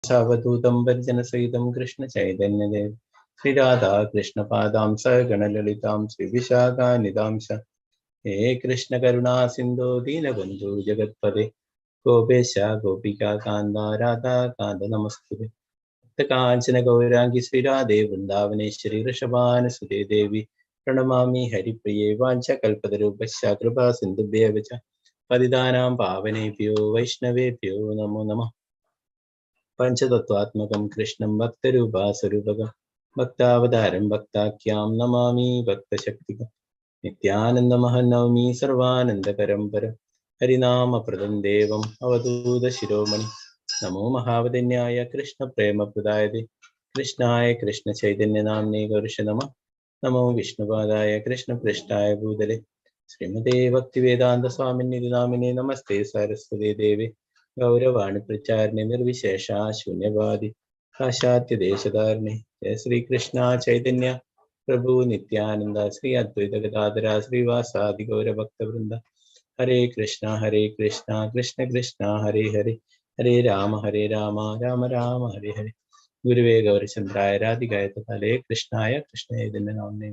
सावधूतं वर्जनसहितं कृष्ण चैतन्यदेव श्री राधा कृष्ण पादां सगणललितां श्री विशाखानिदां च हे कृष्ण करुणा सिंधु दीनबंधु जगत्पते गोपेश गोपिका कांदा राधा कांद नमस्ते कांचन गौरांगी श्री राधे वृंदावनेश्वरी वृषभानुसुते देवी प्रणमामि हरिप्रिये वाञ्छकल्पतरुभ्यश्च कृपा सिन्धुभ्येव च पतितानां पावनेभ्यो वैष्णवेभ्यो नमो नमः। पंचतत्त्वात्मकं कृष्णं भक्तरूपास्वरूपकं भक्तावतारं भक्ताख्यां नमामि भक्तशक्तिकं नित्यानन्दमहं नौमि सर्वानन्दकरं परं हरिनामप्रदं देवम् अवधूतशिरोमणि नमो महावदन्याय कृष्णप्रेमप्रदायते कृष्णाय कृष्णचैतन्यनाम्ने गौरश नमः। नमो विष्णुपादाय कृष्णपृष्ठाय भूतले श्रीमते भक्तिवेदान्तस्वामिन्निधि नामिने नमस्ते सरस्वती देवे गौरवाणी प्रचारिणे निर्विशेषा शून्यवादी पाश्चात्य देशधारिणे जय श्री कृष्ण चैतन्य प्रभु नित्यानंद श्री अद्वैत गदाधर श्रीवासादि गौर भक्तवृंद हरे कृष्णा कृष्ण कृष्ण हरे हरे हरे राम राम राम हरे हरे गुरुवे गौरचंद्राय राधिकाय तथाले कृष्णाय कृष्ण चैतन्य नाम्ने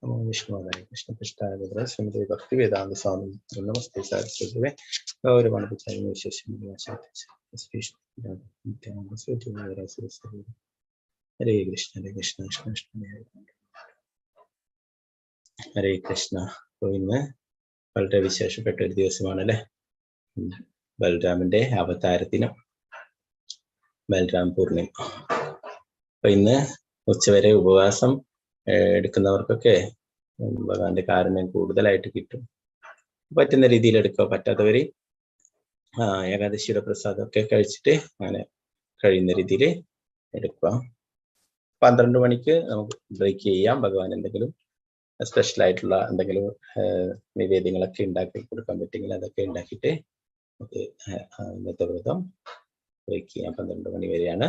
नमो विष्णुवाय कृष्ण पृष्ठाय श्रीमते भक्ति वेदांत स्वामी नमस्ते सरस्वती गौरवाणी प्रचारिणे विशेषण हरे कृष्ण कृष्ण कृष्ण हरे कृष्ण. ഇന്ന് വളരെ വിശേഷപ്പെട്ട ഒരു ദിവസമാണല്ലേ, ബൽറാമിന്റെ അവതാരത്തിനും ബൽറാം പൂർണിമ. അപ്പൊ ഇന്ന് ഉച്ചവരെ ഉപവാസം എടുക്കുന്നവർക്കൊക്കെ ഭഗവാന്റെ കാരുണ്യം കൂടുതലായിട്ട് കിട്ടും. പറ്റുന്ന രീതിയിൽ എടുക്കുക, പറ്റാത്തവര് ഏകാദശിയുടെ പ്രസാദമൊക്കെ കഴിച്ചിട്ട് അങ്ങനെ കഴിയുന്ന രീതിയിൽ എടുക്കുക. 12 മണിക്ക് നമുക്ക് ബ്രേക്ക് ചെയ്യാം. ഭഗവാൻ എന്തെങ്കിലും സ്പെഷ്യൽ ആയിട്ടുള്ള എന്തെങ്കിലും നിവേദ്യങ്ങളൊക്കെ ഉണ്ടാക്കി കൊടുക്കാൻ പറ്റുമെങ്കിൽ അതൊക്കെ ഉണ്ടാക്കിയിട്ട് നമുക്ക് ഇന്നത്തെ വ്രതം ബ്രേക്ക് ചെയ്യാം. 12 മണി വരെയാണ്.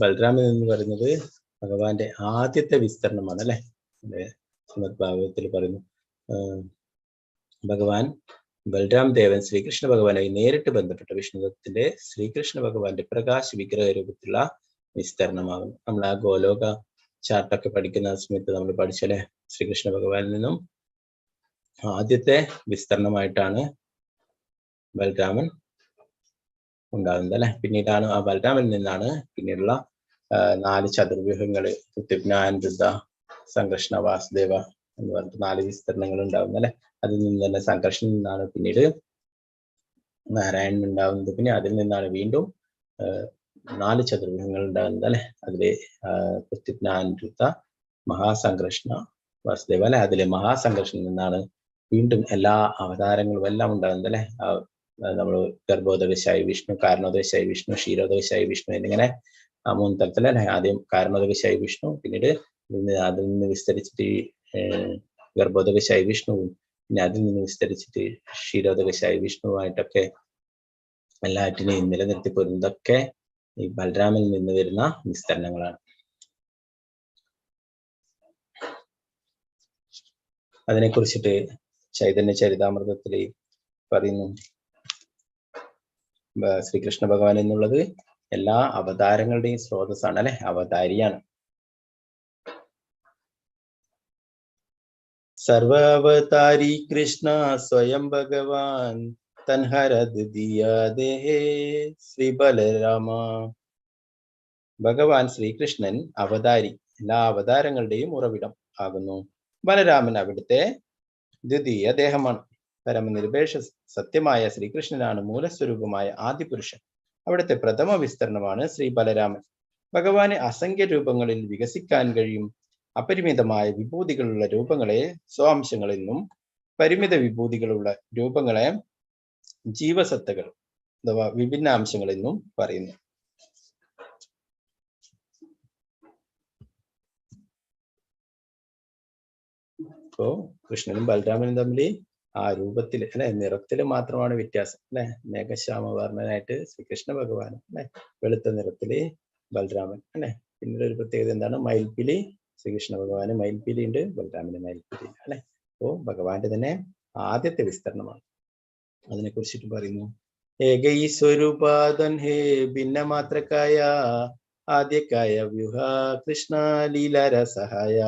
ബൽറാമൻ എന്ന് പറയുന്നത് ഭഗവാന്റെ ആദ്യത്തെ വിസ്തരണമാണ് അല്ലെ. ശ്രീമദ് ഭാഗവതത്തിൽ പറയുന്നു, ഭഗവാൻ ബൽറാം ദേവൻ ശ്രീകൃഷ്ണ ഭഗവാനായി നേരിട്ട് ബന്ധപ്പെട്ട വിഷ്ണുദത്തിന്റെ ശ്രീകൃഷ്ണ ഭഗവാന്റെ പ്രകാശ വിഗ്രഹ രൂപത്തിലുള്ള വിസ്തരണമാകുന്നു. നമ്മൾ ആ ഗോലോക ചാർട്ടൊക്കെ പഠിക്കുന്ന സമയത്ത് നമ്മൾ പഠിച്ചല്ലേ, ശ്രീകൃഷ്ണ ഭഗവാനിൽ നിന്നും ആദ്യത്തെ വിസ്തരണമായിട്ടാണ് ബൽരാമൻ ഉണ്ടാകുന്നത് അല്ലെ. പിന്നീടാണ് ആ ബൽരാമനിൽ നിന്നാണ് പിന്നീടുള്ള 4 ചതുർവ്യൂഹങ്ങള് ഋത്വിജ്ഞാൻ, രുദ്ര, സംകൃഷ്ണ, വാസുദേവ എന്ന് പറഞ്ഞിട്ട് 4 വിസ്തരണങ്ങൾ ഉണ്ടാകുന്നത് അല്ലെ. അതിൽ നിന്ന് തന്നെ സംകർഷനിൽ നിന്നാണ് പിന്നീട് നാരായണൻ ഉണ്ടാകുന്നത്. പിന്നെ അതിൽ നിന്നാണ് വീണ്ടും 4 ചതുർവ്യൂഹങ്ങൾ ഉണ്ടാകുന്നത് അല്ലെ. അതിലെ ഋത്വിജ്ഞാൻ, രുദ്ര, മഹാസംകൃഷ്ണ, വാസുദേവ അല്ലെ. അതിലെ മഹാസംകർഷനിൽ നിന്നാണ് വീണ്ടും എല്ലാ അവതാരങ്ങളും എല്ലാം ഉണ്ടാകുന്നത് അല്ലെ. നമ്മൾ ഗർഭോദകശായി വിഷ്ണു, കാരണോദകശായി വിഷ്ണു, ക്ഷീരോദകശായി വിഷ്ണു എന്നിങ്ങനെ 3 തലത്തിലല്ലേ. ആദ്യം കാരണോദകശായി വിഷ്ണു, പിന്നീട് അതിൽ നിന്ന് വിസ്തരിച്ചിട്ട് ഗർഭോദകശായി വിഷ്ണുവും, പിന്നെ അതിൽ നിന്ന് വിസ്തരിച്ചിട്ട് ക്ഷീരോദകശായി വിഷ്ണുവായിട്ടൊക്കെ എല്ലാറ്റിനെയും നിലനിർത്തി പോരുന്നതൊക്കെ ഈ ബൽരാമിൽ നിന്ന് വരുന്ന വിസ്തരണങ്ങളാണ്. അതിനെ കുറിച്ചിട്ട് ചൈതന്യ ചരിതാമൃതത്തിൽ പറയുന്നു, ശ്രീകൃഷ്ണ ഭഗവാൻ എന്നുള്ളത് എല്ലാ അവതാരങ്ങളുടെയും സ്രോതസ്സാണ് അല്ലെ, അവതാരിയാണ്. സർവാവതാരി കൃഷ്ണ സ്വയം ഭഗവാൻ തൻഹരദ് ദിയാ ദേഹേ ശ്രീ ബലരാമ. ഭഗവാൻ ശ്രീകൃഷ്ണൻ അവതാരി, എല്ലാ അവതാരങ്ങളുടെയും ഉറവിടം ആകുന്നു. ബലരാമൻ അവിടുത്തെ ദ്വിതീയ ദേഹമാണ്. പരമനിരപേക്ഷ സത്യമായ ശ്രീകൃഷ്ണനാണ് മൂലസ്വരൂപമായ ആദിപുരുഷൻ. അവിടുത്തെ പ്രഥമ വിസ്തരണമാണ് ശ്രീ ബലരാമൻ. ഭഗവാന് അസംഖ്യ രൂപങ്ങളിൽ വികസിക്കാൻ കഴിയും. അപരിമിതമായ വിഭൂതികളുള്ള രൂപങ്ങളെ സ്വാംശങ്ങളെന്നും പരിമിത വിഭൂതികളുള്ള രൂപങ്ങളെ ജീവസത്തകൾ അഥവാ വിഭിന്നാംശങ്ങളെന്നും പറയുന്നു. അപ്പോ കൃഷ്ണനും ബലരാമനും തമ്മിൽ ആ രൂപത്തിൽ അല്ലെ, നിറത്തിൽ മാത്രമാണ് വ്യത്യാസം അല്ലെ. മേഘശ്യാമവർണ്ണനായിട്ട് ശ്രീകൃഷ്ണ ഭഗവാൻ അല്ലെ, വെളുത്ത നിറത്തില് ബലരാമൻ അല്ലെ. പിന്നീട് ഒരു പ്രത്യേകത എന്താണ്? മയിൽപ്പിലി. ശ്രീകൃഷ്ണ ഭഗവാന് മയിൽപ്പിലി ഉണ്ട്, ബലരാമന് മയിൽപ്പിലി അല്ലെ. അപ്പോ ഭഗവാന്റെ തന്നെ ആദ്യത്തെ വിസ്തരണമാണ്. അതിനെ കുറിച്ചിട്ട് പറയുന്നു. ഏകൈ സ്വരൂപാദൻ ഹേ ഭിന്ന മാത്രക്കായ ആദ്യക്കായ വ്യൂഹ കൃഷ്ണ ലീലാരസഹായ.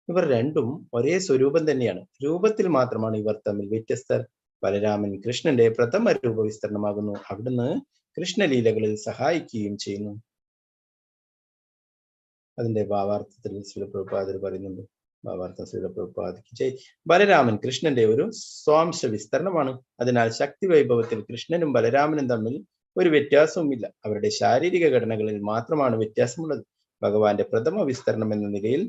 ഇവർ രണ്ടും ഒരേ സ്വരൂപം തന്നെയാണ്, രൂപത്തിൽ മാത്രമാണ് ഇവർ തമ്മിൽ വ്യത്യസ്തർ. ബലരാമൻ കൃഷ്ണന്റെ പ്രഥമ രൂപ വിസ്തരണമാകുന്നു, അവിടുന്ന് കൃഷ്ണലീലകളിൽ സഹായിക്കുകയും ചെയ്യുന്നു. അതിന്റെ ഭാവാർത്ഥത്തിൽ ശ്രീല പ്രഭുപാദർ പറയുന്നുണ്ട്. ഭാവാർത്ഥം ശ്രീല പ്രഭുപാദിക്ക് ജയ്. ബലരാമൻ കൃഷ്ണന്റെ ഒരു സ്വാംശ വിസ്തരണമാണ്. അതിനാൽ ശക്തി വൈഭവത്തിൽ കൃഷ്ണനും ബലരാമനും തമ്മിൽ ഒരു വ്യത്യാസവുമില്ല. അവരുടെ ശാരീരിക ഘടനകളിൽ മാത്രമാണ് വ്യത്യാസമുള്ളത്. ഭഗവാന്റെ പ്രഥമ വിസ്തരണം എന്ന നിലയിൽ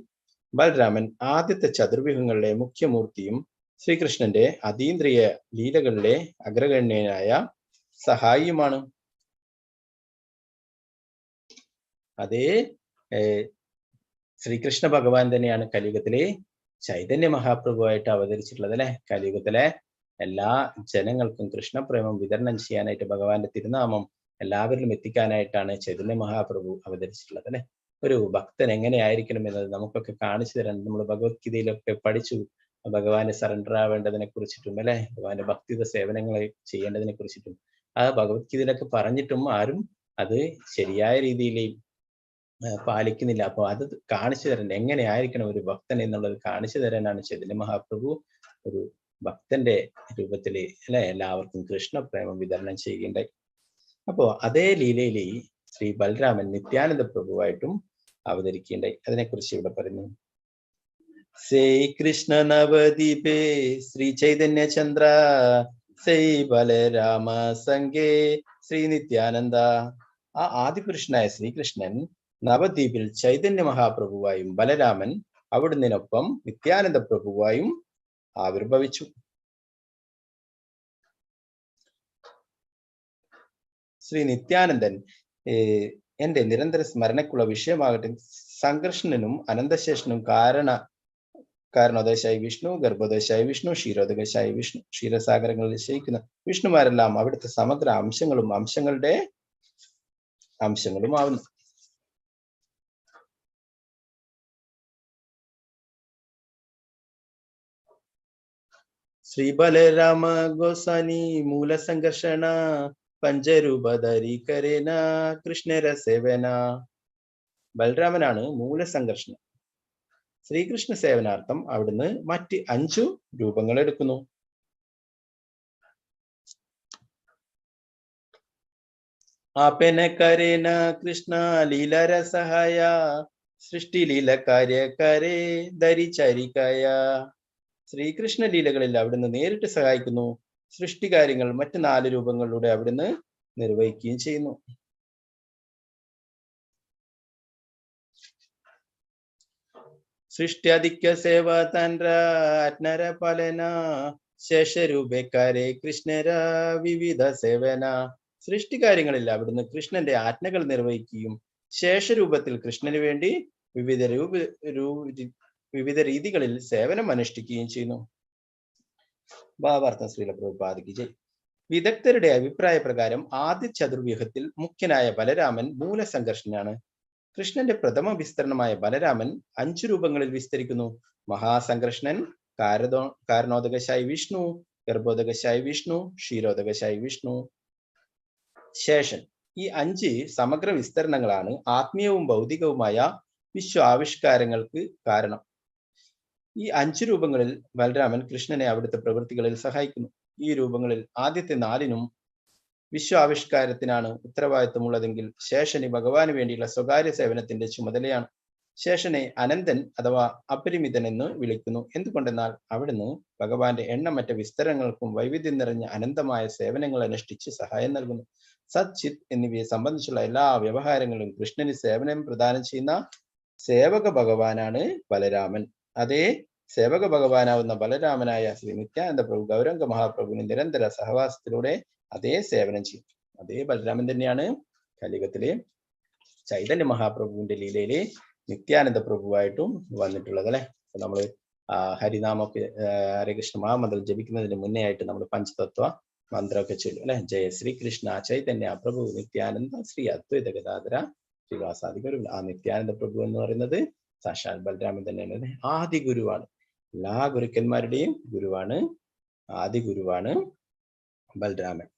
ബലരാമൻ ആദ്യത്തെ ചതുർവ്യൂഹങ്ങളുടെ മുഖ്യമൂർത്തിയും ശ്രീകൃഷ്ണന്റെ അതീന്ദ്രിയ ലീലകളിലെ അഗ്രഗണ്യനായ സഹായിയുമാണ്. അതേ ശ്രീകൃഷ്ണ ഭഗവാൻ തന്നെയാണ് കലിയുഗത്തിലെ ചൈതന്യ മഹാപ്രഭുവായിട്ട് അവതരിച്ചിട്ടുള്ളത് അല്ലെ. കലിയുഗത്തിലെ എല്ലാ ജനങ്ങൾക്കും കൃഷ്ണപ്രേമം വിതരണം ചെയ്യാനായിട്ട് ഭഗവാന്റെ തിരുനാമം എല്ലാവരിലും എത്തിക്കാനായിട്ടാണ് ചൈതന്യ മഹാപ്രഭു അവതരിച്ചിട്ടുള്ളത് അല്ലെ. ഒരു ഭക്തൻ എങ്ങനെയായിരിക്കണം എന്നത് നമുക്കൊക്കെ കാണിച്ചു തരാൻ നമ്മൾ ഭഗവത്ഗീതയിലൊക്കെ പഠിച്ചു. ഭഗവാന് സറണ്ടർ ആവേണ്ടതിനെ കുറിച്ചിട്ടും അല്ലെ, ഭഗവാന്റെ ഭക്തിയുത സേവനങ്ങൾ ചെയ്യേണ്ടതിനെ കുറിച്ചിട്ടും ആ ഭഗവത്ഗീതയിലൊക്കെ പറഞ്ഞിട്ടും ആരും അത് ശരിയായ രീതിയിൽ പാലിക്കുന്നില്ല. അപ്പൊ അത് കാണിച്ചു തരേണ്ട, എങ്ങനെയായിരിക്കണം ഒരു ഭക്തൻ എന്നുള്ളത് കാണിച്ചു തരാനാണ് ചൈതന്യ മഹാപ്രഭു ഒരു ഭക്തന്റെ രൂപത്തിൽ അല്ലെ എല്ലാവർക്കും കൃഷ്ണപ്രേമം വിതരണം ചെയ്യുകയുണ്ടായി. അപ്പോ അതേ ലീലയിൽ ശ്രീ ബലരാമൻ നിത്യാനന്ദ പ്രഭുവായിട്ടും അവതരിക്കുകയുണ്ടായി. അതിനെക്കുറിച്ച് ഇവിടെ പറയുന്നു. സേ കൃഷ്ണ നവദീപേ ശ്രീ ചൈതന്യ ചന്ദ്ര സേ ബലരാമ സംഗേ ശ്രീ നിത്യാനന്ദ. ആ ആദിപുരുഷനായ ശ്രീകൃഷ്ണൻ നവദ്വീപിൽ ചൈതന്യ മഹാപ്രഭുവായും ബലരാമൻ അവിടുന്നതിനൊപ്പം നിത്യാനന്ദ പ്രഭുവായും ആവിർഭവിച്ചു. ശ്രീ നിത്യാനന്ദൻ എന്റെ നിരന്തര സ്മരണക്കുള്ള വിഷയമാകട്ടെ. സംകർഷണനും അനന്തശേഷനും കാരണോദശായി വിഷ്ണു, ഗർഭോദശായി വിഷ്ണു, ക്ഷീരോദകശായി വിഷ്ണു, ക്ഷീരസാഗരങ്ങളിൽ ശയിക്കുന്ന വിഷ്ണുമാരെല്ലാം അവിടുത്തെ സമഗ്ര അംശങ്ങളും അംശങ്ങളുടെ അംശങ്ങളുമാവുന്നു. ശ്രീ ബലരാമ ഗോസാനി മൂല സംഘർഷണ പഞ്ചരൂപധരി കരേന കൃഷ്ണര സേവന. ബലരാമനാണ് മൂലസംഘർഷണം. ശ്രീകൃഷ്ണ സേവനാർത്ഥം അവിടുന്ന് മറ്റ് 5 രൂപങ്ങൾ എടുക്കുന്നു. ആപേന കരേന കൃഷ്ണ ലീലാരസഹായ സൃഷ്ടി ലീല കാര്യകാരേ ധരിചരികായ. ശ്രീകൃഷ്ണ ലീലകളിൽ അവിടുന്ന് നേരിട്ട് സഹായിക്കുന്നു. സൃഷ്ടികാര്യങ്ങൾ മറ്റ് 4 രൂപങ്ങളിലൂടെ അവിടുന്ന് നിർവഹിക്കുകയും ചെയ്യുന്നു. സൃഷ്ട്യാധിക്യ സേവ തൻര ആത്മര പാലന ശേഷരൂപേക്കാരെ കൃഷ്ണര വിവിധ സേവന. സൃഷ്ടികാര്യങ്ങളിൽ അവിടുന്ന് കൃഷ്ണന്റെ ആജ്ഞകൾ നിർവഹിക്കുകയും ശേഷരൂപത്തിൽ കൃഷ്ണന് വേണ്ടി വിവിധ രീതികളിൽ സേവനം അനുഷ്ഠിക്കുകയും ചെയ്യുന്നു. ഭാവാർത്ഥം ശ്രീല പ്രഭുപാദിക്ക് ജയ്. വിദഗ്ധരുടെ അഭിപ്രായ പ്രകാരം ആദ്യ ചതുർവ്യൂഹത്തിൽ മുഖ്യനായ ബലരാമൻ മൂലസംഘർഷനാണ്. കൃഷ്ണന്റെ പ്രഥമ വിസ്തരണമായ ബലരാമൻ 5 രൂപങ്ങളിൽ വിസ്തരിക്കുന്നു. മഹാസംഘർഷണൻ, കാരണോദകശായി വിഷ്ണു, ഗർഭോദകശായി വിഷ്ണു, ക്ഷീരോദകശായി വിഷ്ണു, ശേഷൻ. ഈ 5 സമഗ്ര വിസ്തരണങ്ങളാണ് ആത്മീയവും ഭൗതികവുമായ വിശ്വാവിഷ്കാരങ്ങൾക്ക് കാരണം. ഈ 5 രൂപങ്ങളിൽ ബലരാമൻ കൃഷ്ണനെ അവിടുത്തെ പ്രവൃത്തികളിൽ സഹായിക്കുന്നു. ഈ രൂപങ്ങളിൽ ആദ്യത്തെ 4നും വിശ്വാവിഷ്കാരത്തിനാണ് ഉത്തരവാദിത്വമുള്ളതെങ്കിൽ ശേഷന് ഭഗവാന് വേണ്ടിയുള്ള സ്വകാര്യ സേവനത്തിന്റെ ചുമതലയാണ്. ശേഷനെ അനന്തൻ അഥവാ അപരിമിതൻ എന്ന് വിളിക്കുന്നു. എന്തുകൊണ്ടെന്നാൽ അവിടുന്ന് ഭഗവാന്റെ എണ്ണമറ്റ വിസ്തരങ്ങൾക്കും വൈവിധ്യം നിറഞ്ഞ അനന്തമായ സേവനങ്ങൾ അനുഷ്ഠിച്ച് സഹായം നൽകുന്നു. സത്, ചിത് എന്നിവയെ സംബന്ധിച്ചുള്ള എല്ലാ വ്യവഹാരങ്ങളും കൃഷ്ണന് സേവനം പ്രദാനം ചെയ്യുന്ന സേവക ഭഗവാനാണ് ബലരാമൻ. അതേ സേവക ഭഗവാനാവുന്ന ബലരാമനായ ശ്രീ നിത്യാനന്ദ പ്രഭു ഗൗരംഗ മഹാപ്രഭുവിന് നിരന്തര സഹവാസത്തിലൂടെ അതേ സേവനം ചെയ്യും. അതേ ബലരാമൻ തന്നെയാണ് കലിയുഗത്തിലെ ചൈതന്യ മഹാപ്രഭുവിന്റെ ലീലയിലെ നിത്യാനന്ദ പ്രഭുവായിട്ടും വന്നിട്ടുള്ളത് അല്ലെ. അപ്പൊ നമ്മള് ഹരിനാമൊക്കെ ഹരേ കൃഷ്ണ മഹാമന്ത്രം ജപിക്കുന്നതിന് മുന്നേ ആയിട്ട് നമ്മൾ പഞ്ചതത്വ മന്ത്രമൊക്കെ ചൊല്ലും അല്ലെ. ജയ ശ്രീകൃഷ്ണ ചൈതന്യ പ്രഭു നിത്യാനന്ദ ശ്രീ അദ്വൈത ഗദാധര ശ്രീവാസാദി ഗുരു. ആ നിത്യാനന്ദ പ്രഭു എന്ന് പറയുന്നത് സാക്ഷാൽ ബലരാമൻ തന്നെയാണ്. ആദി ഗുരുവാണ്, എല്ലാ ഗുരുക്കന്മാരുടെയും ഗുരുവാണ്, ആദി ഗുരുവാണ് ബലരാമൻ.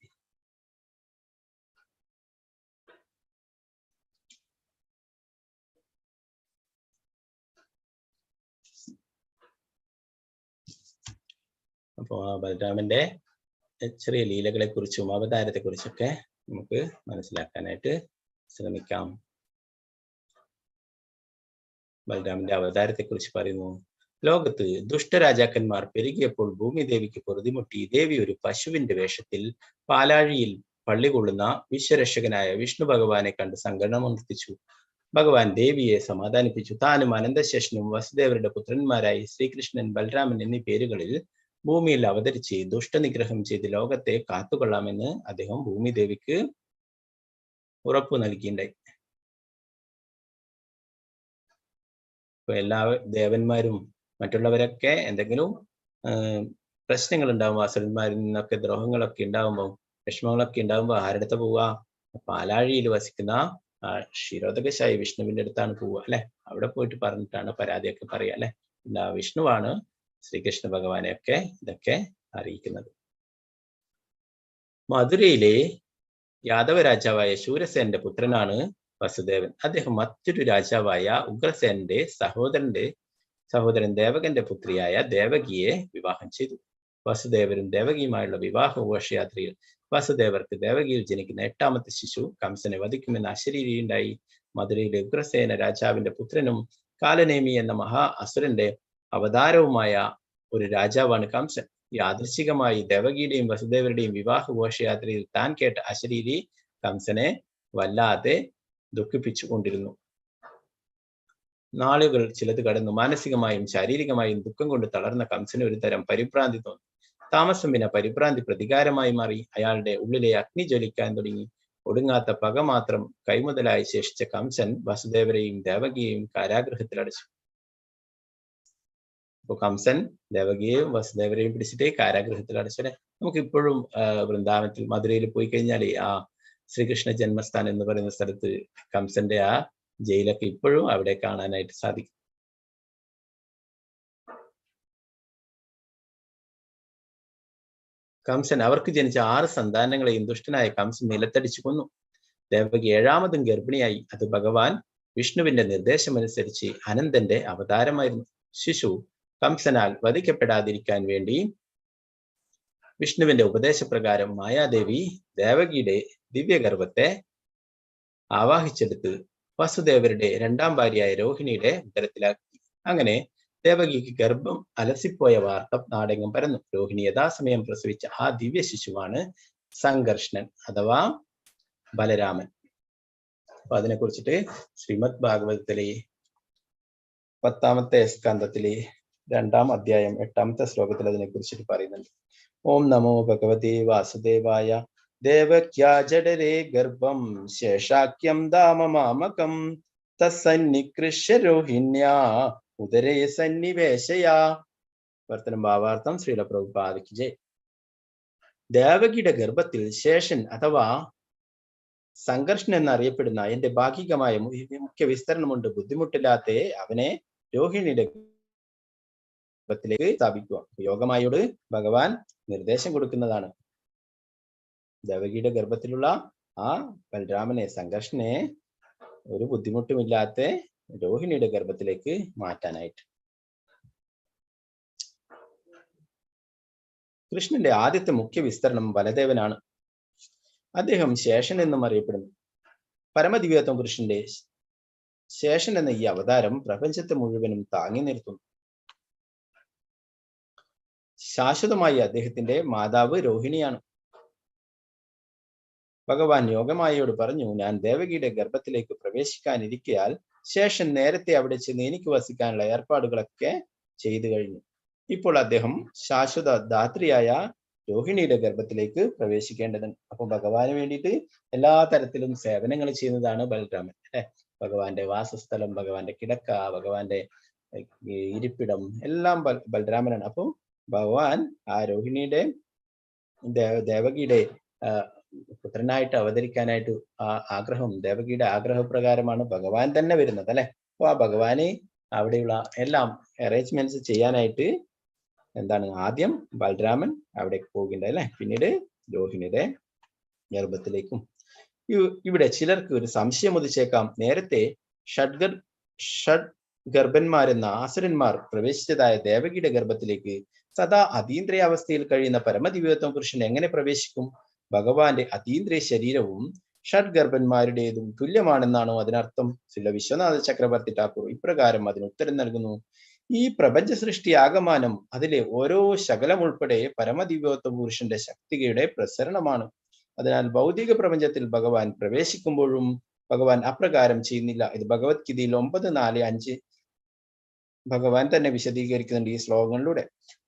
അപ്പോൾ ആ ബലരാമന്റെ ചെറിയ ലീലകളെ കുറിച്ചും അവതാരത്തെ കുറിച്ചൊക്കെ നമുക്ക് മനസ്സിലാക്കാനായിട്ട് ശ്രമിക്കാം. ബലരാമന്റെ അവതാരത്തെ കുറിച്ച് പറയുന്നു. ലോകത്ത് ദുഷ്ടരാജാക്കന്മാർ പെരുകിയപ്പോൾ ഭൂമിദേവിക്ക് പൊറുതിമുട്ടി ദേവി ഒരു പശുവിന്റെ വേഷത്തിൽ പാലാഴിയിൽ പള്ളികൊള്ളുന്ന വിശ്വരക്ഷകനായ വിഷ്ണു ഭഗവാനെ കണ്ട് സങ്കടമനുഷ്ഠിച്ചു. ഭഗവാൻ ദേവിയെ സമാധാനിപ്പിച്ചു. താനും അനന്തശേഷനും വസുദേവരുടെ പുത്രന്മാരായി ശ്രീകൃഷ്ണൻ, ബലരാമൻ എന്നീ പേരുകളിൽ ഭൂമിയിൽ അവതരിച്ച് ദുഷ്ടനിഗ്രഹം ചെയ്ത് ലോകത്തെ കാത്തുകൊള്ളാമെന്ന് അദ്ദേഹം ഭൂമിദേവിക്ക് ഉറപ്പു നൽകിയിട്ടുണ്ടായി. ഇപ്പൊ എല്ലാ ദേവന്മാരും മറ്റുള്ളവരൊക്കെ എന്തെങ്കിലും പ്രശ്നങ്ങൾ ഉണ്ടാകുമ്പോൾ, അസുരന്മാരിൽ നിന്നൊക്കെ ദ്രോഹങ്ങളൊക്കെ ഉണ്ടാകുമ്പോൾ, വിഷമങ്ങളൊക്കെ ഉണ്ടാകുമ്പോൾ ആരുടെ അടുത്ത് പോവുക? പാലാഴിയിൽ വസിക്കുന്ന ക്ഷീരോദകശായി വിഷ്ണുവിന്റെ അടുത്താണ് പോവുക അല്ലെ. അവിടെ പോയിട്ട് പറഞ്ഞിട്ടാണ് പരാതിയൊക്കെ പറയുക അല്ലെ. വിഷ്ണുവാണ് ശ്രീകൃഷ്ണ ഭഗവാനെയൊക്കെ ഇതൊക്കെ അറിയിക്കുന്നത്. മധുരയിലെ യാദവ രാജാവായ ശൂരസേനന്റെ പുത്രനാണ് വസുദേവൻ. അദ്ദേഹം മറ്റൊരു രാജാവായ ഉഗ്രസേനന്റെ സഹോദരൻ ദേവകന്റെ പുത്രിയായ ദേവകിയെ വിവാഹം ചെയ്തു. വസുദേവരും ദേവകിയുമായുള്ള വിവാഹ ഘോഷയാത്രയിൽ വസുദേവർക്ക് ദേവകിയിൽ ജനിക്കുന്ന 8ാമത്തെ ശിശു കംസനെ വധിക്കുമെന്ന് അശരീരിയുണ്ടായി. മധുരയിലെ ഉഗ്രസേന രാജാവിന്റെ പുത്രനും കാലനേമി എന്ന മഹാ അസുരന്റെ അവതാരവുമായ ഒരു രാജാവാണ് കംസൻ. യാദൃശ്ചികമായി ദേവകിയുടെയും വസുദേവരുടെയും വിവാഹ ഘോഷയാത്രയിൽ താൻ കേട്ട അശരീരി കംസനെ വല്ലാതെ ദുഃഖിപ്പിച്ചുകൊണ്ടിരുന്നു. നാളുകൾ ചിലത് കടന്നു. മാനസികമായും ശാരീരികമായും ദുഃഖം കൊണ്ട് തളർന്ന കംസന് ഒരു തരം പരിഭ്രാന്തി തോന്നി. താമസം വിന പരിഭ്രാന്തി പ്രതികാരമായി മാറി. അയാളുടെ ഉള്ളിലെ അഗ്നി ജ്വലിക്കാൻ തുടങ്ങി. ഒടുങ്ങാത്ത പക മാത്രം കൈമുതലായി ശേഷിച്ച കംസൻ വസുദേവരെയും ദേവകിയെയും കാരാഗൃഹത്തിൽ അടച്ചു. അപ്പൊ കംസൻ ദേവകിയെയും വസുദേവരെയും പിടിച്ചിട്ട് കാരാഗൃഹത്തിൽ അടച്ചു. നമുക്ക് ഇപ്പോഴും വൃന്ദാവനത്തിൽ മധുരയിൽ പോയി കഴിഞ്ഞാൽ ആ ശ്രീകൃഷ്ണ ജന്മസ്ഥാനം എന്ന് പറയുന്ന സ്ഥലത്ത് കംസന്റെ ആ ജയിലൊക്കെ ഇപ്പോഴും അവിടെ കാണാനായിട്ട് സാധിക്കും. കംസൻ അവർക്ക് ജനിച്ച 6 സന്താനങ്ങളെയും ദുഷ്ടനായ കംസൻ നിലത്തടിച്ചു കൊന്നു. ദേവകി 7ാമതും ഗർഭിണിയായി. അത് ഭഗവാൻ വിഷ്ണുവിന്റെ നിർദ്ദേശമനുസരിച്ച് അനന്തന്റെ അവതാരമായിരുന്നു. ശിശു കംസനാൽ വധിക്കപ്പെടാതിരിക്കാൻ വേണ്ടി വിഷ്ണുവിന്റെ ഉപദേശപ്രകാരം മായാദേവി ദേവകിയുടെ ദിവ്യഗർഭത്തെ ആവാഹിച്ചെടുത്ത് വസുദേവരുടെ 2ാം ഭാര്യയായ രോഹിണിയുടെ ഉദരത്തിലാക്കി. അങ്ങനെ ദേവകിക്ക് ഗർഭം അലസിപ്പോയ വാർത്ത നാടെങ്ങും പരന്നു. രോഹിണി യഥാസമയം പ്രസവിച്ച ആ ദിവ്യ ശിശുവാണ് സംഘർഷണൻ അഥവാ ബലരാമൻ. അപ്പൊ അതിനെ കുറിച്ചിട്ട് ശ്രീമദ് ഭാഗവതത്തിലെ 10ാമത്തെ സ്കന്ധത്തിലെ 2ാം അധ്യായം 8ാമത്തെ ശ്ലോകത്തിൽ അതിനെ കുറിച്ചിട്ട് പറയുന്നുണ്ട്. ഓം നമോ ഭഗവതേ വാസുദേവായ ദേവക്യാ ജഡരേ ഗർഭം ശേഷാക്യം ദാമമാമകം തസ്സന്നികൃഷ്യ രോഹിണ്യാ ഉദരേ സന്നിവേശയാ. വർത്തനം ഭാവാർത്ഥം ശ്രീല പ്രഭുപാദയ്ക്ക് ജയ്. ദേവകിയുടെ ഗർഭത്തിൽ ശേഷൻ അഥവാ സംഘർഷൻ എന്നറിയപ്പെടുന്ന എന്റെ ഭാഗികമായ മുഖ്യ വിസ്തരണമുണ്ട്. ബുദ്ധിമുട്ടില്ലാത്ത അവനെ രോഹിണിയുടെ ഗർഭത്തിലേക്ക് സ്ഥാപിക്കുക. യോഗമായോട് ഭഗവാൻ നിർദ്ദേശം കൊടുക്കുന്നതാണ്. ദേവകിയുടെ ഗർഭത്തിലുള്ള ആ ബലരാമനെ, സംഘർഷനെ ഒരു ബുദ്ധിമുട്ടുമില്ലാത്ത രോഹിണിയുടെ ഗർഭത്തിലേക്ക് മാറ്റാനായിട്ട്. കൃഷ്ണന്റെ ആദ്യത്തെ മുഖ്യ വിസ്തരണം ബലദേവനാണ്. അദ്ദേഹം ശേഷൻ എന്നും അറിയപ്പെടുന്നു. പരമദിവ്യത്വം കൃഷ്ണന്റെ ശേഷൻ എന്ന ഈ അവതാരം പ്രപഞ്ചത്തെ മുഴുവനും താങ്ങി നിർത്തുന്നു. ശാശ്വതമായി അദ്ദേഹത്തിന്റെ മാതാവ് രോഹിണിയാണ്. ഭഗവാൻ യോഗമായയോട് പറഞ്ഞു, ഞാൻ ദേവകിയുടെ ഗർഭത്തിലേക്ക് പ്രവേശിക്കാനിരിക്കയാൽ ശേഷൻ നേരത്തെ അവിടെ ചെന്ന് എനിക്ക് വസിക്കാനുള്ള ഏർപ്പാടുകളൊക്കെ ചെയ്തു കഴിഞ്ഞു. ഇപ്പോൾ അദ്ദേഹം ശാശ്വത ധാത്രിയായ രോഹിണിയുടെ ഗർഭത്തിലേക്ക് പ്രവേശിക്കേണ്ടതുണ്ട്. അപ്പൊ ഭഗവാന് വേണ്ടിയിട്ട് എല്ലാ തരത്തിലും സേവനങ്ങൾ ചെയ്യുന്നതാണ് ബലരാമൻ. ഭഗവാന്റെ വാസസ്ഥലം, ഭഗവാന്റെ കിടക്ക, ഭഗവാന്റെ ഇരിപ്പിടം എല്ലാം ബലരാമനാണ്. അപ്പൊ ഭഗവാൻ ആ രോഹിണിയുടെ ദേവകിയുടെ പുത്രനായിട്ട് അവതരിക്കാനായിട്ട് ആഗ്രഹം, ദേവകിയുടെ ആഗ്രഹപ്രകാരമാണ് ഭഗവാൻ തന്നെ വരുന്നത് അല്ലെ. അപ്പൊ ആ ഭഗവാന് അവിടെയുള്ള എല്ലാം അറേഞ്ച്മെന്റ്സ് ചെയ്യാനായിട്ട് എന്താണ്, ആദ്യം ബലരാമൻ അവിടേക്ക് പോകുന്നുണ്ട് അല്ലെ. പിന്നീട് രോഹിണിയുടെ ഗർഭത്തിലേക്കും. ഇവിടെ ചിലർക്ക് ഒരു സംശയം ഉദിച്ചേക്കാം. നേരത്തെ ഷഡ് ഗർഭന്മാരെന്ന ആസുരന്മാർ പ്രവേശിച്ചതായ ദേവകിയുടെ ഗർഭത്തിലേക്ക് സദാ അതീന്ദ്രിയാവസ്ഥയിൽ കഴിയുന്ന പരമദിവ്യത്വം പുരുഷൻ എങ്ങനെ പ്രവേശിക്കും? ഭഗവാന്റെ അതീന്ദ്രിയ ശരീരവും ഷഡ് ഗർഭന്മാരുടേതും തുല്യമാണെന്നാണോ അതിനർത്ഥം? ശ്രീല വിശ്വനാഥ ചക്രവർത്തി ഠാക്കൂർ ഇപ്രകാരം അതിന് ഉത്തരം നൽകുന്നു. ഈ പ്രപഞ്ച സൃഷ്ടി ആകമാനം, അതിലെ ഓരോ ശകലം ഉൾപ്പെടെ പരമദിവ്യോത്വ പുരുഷന്റെ ശക്തിയുടെ പ്രസരണമാണ്. അതിനാൽ ഭൗതിക പ്രപഞ്ചത്തിൽ ഭഗവാൻ പ്രവേശിക്കുമ്പോഴും ഭഗവാൻ അപ്രകാരം ചെയ്യുന്നില്ല. ഇത് ഭഗവത്ഗീതയിൽ 9:4-5 ഭഗവാൻ തന്നെ വിശദീകരിക്കുന്നുണ്ട് ഈ ശ്ലോകങ്ങളിലൂടെ.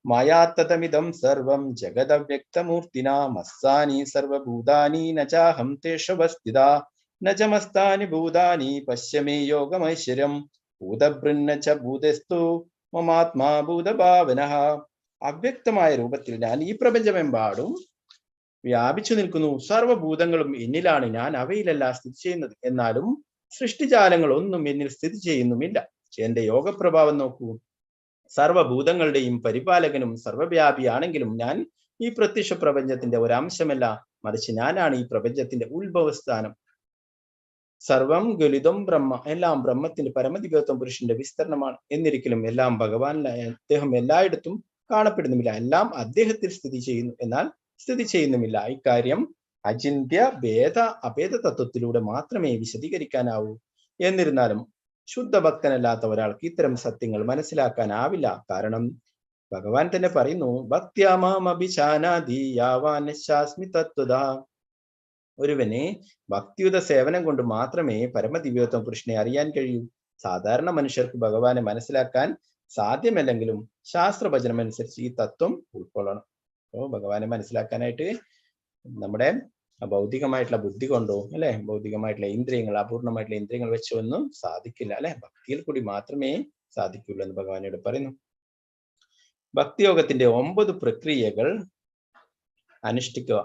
മായാത്തതമിദം സർവം ജഗദവ്യക്തമൂർത്തിനാ മസ്സാനി സർവഭൂതാനി നചാഹം തേഷവസ്ഥിത നചമസ്താനി ഭൂതാനി പശ്യമേ യോഗമൈശ്വര്യം ഭൂതഭൃന്ന ച ഭൂതസ്തു മമാത്മാ ഭൂതഭാവനഃ. അവ്യക്തമായ രൂപത്തിൽ ഞാൻ ഈ പ്രപഞ്ചമെമ്പാടും വ്യാപിച്ചു നിൽക്കുന്നു. സർവഭൂതങ്ങളും എന്നിലാണ്, ഞാൻ അവയിലല്ല സ്ഥിതി ചെയ്യുന്നത്. എന്നാലും സൃഷ്ടിജാലങ്ങൾ ഒന്നും എന്നിൽ സ്ഥിതി ചെയ്യുന്നുമില്ല. എന്റെ യോഗപ്രഭാവം നോക്കൂ. സർവഭൂതങ്ങളുടെയും പരിപാലകനും സർവവ്യാപിയാണെങ്കിലും ഞാൻ ഈ പ്രത്യക്ഷ പ്രപഞ്ചത്തിന്റെ ഒരംശമല്ല, മറിച്ച് ഞാനാണ് ഈ പ്രപഞ്ചത്തിന്റെ ഉത്ഭവസ്ഥാനം. സർവം ഗലിതം ബ്രഹ്മ, എല്ലാം ബ്രഹ്മത്തിന്റെ പരമദിവ്യത്വം പുരുഷന്റെ വിസ്തരണമാണ്. എന്നിരിക്കലും എല്ലാം ഭഗവാനിലായ അദ്ദേഹം എല്ലായിടത്തും കാണപ്പെടുന്നുമില്ല. എല്ലാം അദ്ദേഹത്തിൽ സ്ഥിതി ചെയ്യുന്നു, എന്നാൽ സ്ഥിതി ചെയ്യുന്നുമില്ല. ഇക്കാര്യം അചിന്ത്യ അഭേദ തത്വത്തിലൂടെ മാത്രമേ വിശദീകരിക്കാനാവൂ. എന്നിരുന്നാലും ശുദ്ധഭക്തനല്ലാത്ത ഒരാൾക്ക് ഇത്തരം സത്യങ്ങൾ മനസ്സിലാക്കാനാവില്ല. കാരണം ഭഗവാൻ തന്നെ പറയുന്നു, ഭക്ത്യാമാമഭിജാനാതി യാവാനശ്ശാസ്മി തത്വദാ. ഒരുവന് ഭക്തിയുത സേവനം കൊണ്ട് മാത്രമേ പരമദിവ്യോത്തമ പുരുഷനെ അറിയാൻ കഴിയൂ. സാധാരണ മനുഷ്യർക്ക് ഭഗവാനെ മനസ്സിലാക്കാൻ സാധ്യമല്ലെങ്കിലും ശാസ്ത്രഭജനം അനുസരിച്ച് ഈ തത്വം ഉൾക്കൊള്ളണം. അപ്പോൾ ഭഗവാനെ മനസ്സിലാക്കാനായിട്ട് നമ്മുടെ ഭൗതികമായിട്ടുള്ള ബുദ്ധി കൊണ്ടോ അല്ലെ, ഭൗതികമായിട്ടുള്ള ഇന്ദ്രിയങ്ങൾ, അപൂർണമായിട്ടുള്ള ഇന്ദ്രിയങ്ങൾ വെച്ചോ ഒന്നും സാധിക്കില്ല അല്ലെ. ഭക്തിയിൽ കൂടി മാത്രമേ സാധിക്കുള്ളൂ എന്ന് ഭഗവാനോട് പറയുന്നു. ഭക്തിയോഗത്തിന്റെ 9 പ്രക്രിയകൾ അനുഷ്ഠിക്കുക.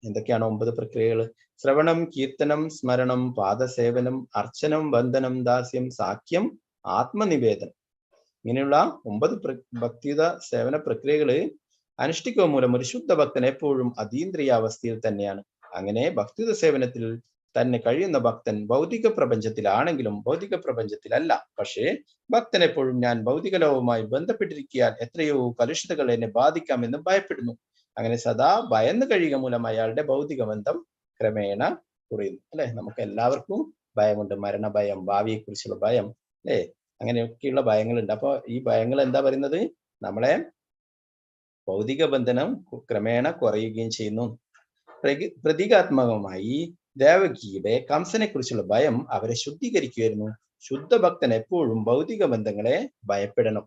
എന്തൊക്കെയാണ് 9 പ്രക്രിയകൾ? ശ്രവണം, കീർത്തനം, സ്മരണം, പാദസേവനം, അർച്ചനം, വന്ദനം, ദാസ്യം, സാഖ്യം, ആത്മനിവേദനം. ഇങ്ങനെയുള്ള 9 ഭക്തിയുത സേവന പ്രക്രിയകള് അനുഷ്ഠിക്കുക മൂലം ഒരു ശുദ്ധ ഭക്തൻ എപ്പോഴും അതീന്ദ്രിയാവസ്ഥയിൽ തന്നെയാണ്. അങ്ങനെ ഭക്തിയുത സേവനത്തിൽ തന്നെ കഴിയുന്ന ഭക്തൻ ഭൗതിക പ്രപഞ്ചത്തിലാണെങ്കിലും ഭൗതിക പ്രപഞ്ചത്തിലല്ല. പക്ഷേ ഭക്തൻ എപ്പോഴും ഞാൻ ഭൗതിക ലോകവുമായി ബന്ധപ്പെട്ടിരിക്കാൻ എത്രയോ കലുഷിതകൾ എന്നെ ബാധിക്കാമെന്ന് ഭയപ്പെടുന്നു. അങ്ങനെ സദാ ഭയന്ന് കഴിയുക മൂലം അയാളുടെ ഭൗതിക ബന്ധം ക്രമേണ കുറയുന്നു അല്ലെ. നമുക്ക് എല്ലാവർക്കും ഭയമുണ്ട്. മരണഭയം, ഭാവിയെ കുറിച്ചുള്ള ഭയം അല്ലെ, അങ്ങനെയൊക്കെയുള്ള ഭയങ്ങളുണ്ട്. അപ്പൊ ഈ ഭയങ്ങൾ എന്താ പറയുന്നത്? നമ്മളെ ഭൗതിക ബന്ധനം ക്രമേണ കുറയുകയും ചെയ്യുന്നു. പ്രതീകാത്മകമായി ദേവകിയുടെ കംസനെ കുറിച്ചുള്ള ഭയം അവരെ ശുദ്ധീകരിക്കുമായിരുന്നു. ശുദ്ധഭക്തൻ എപ്പോഴും ഭൗതിക ബന്ധങ്ങളെ ഭയപ്പെടണം.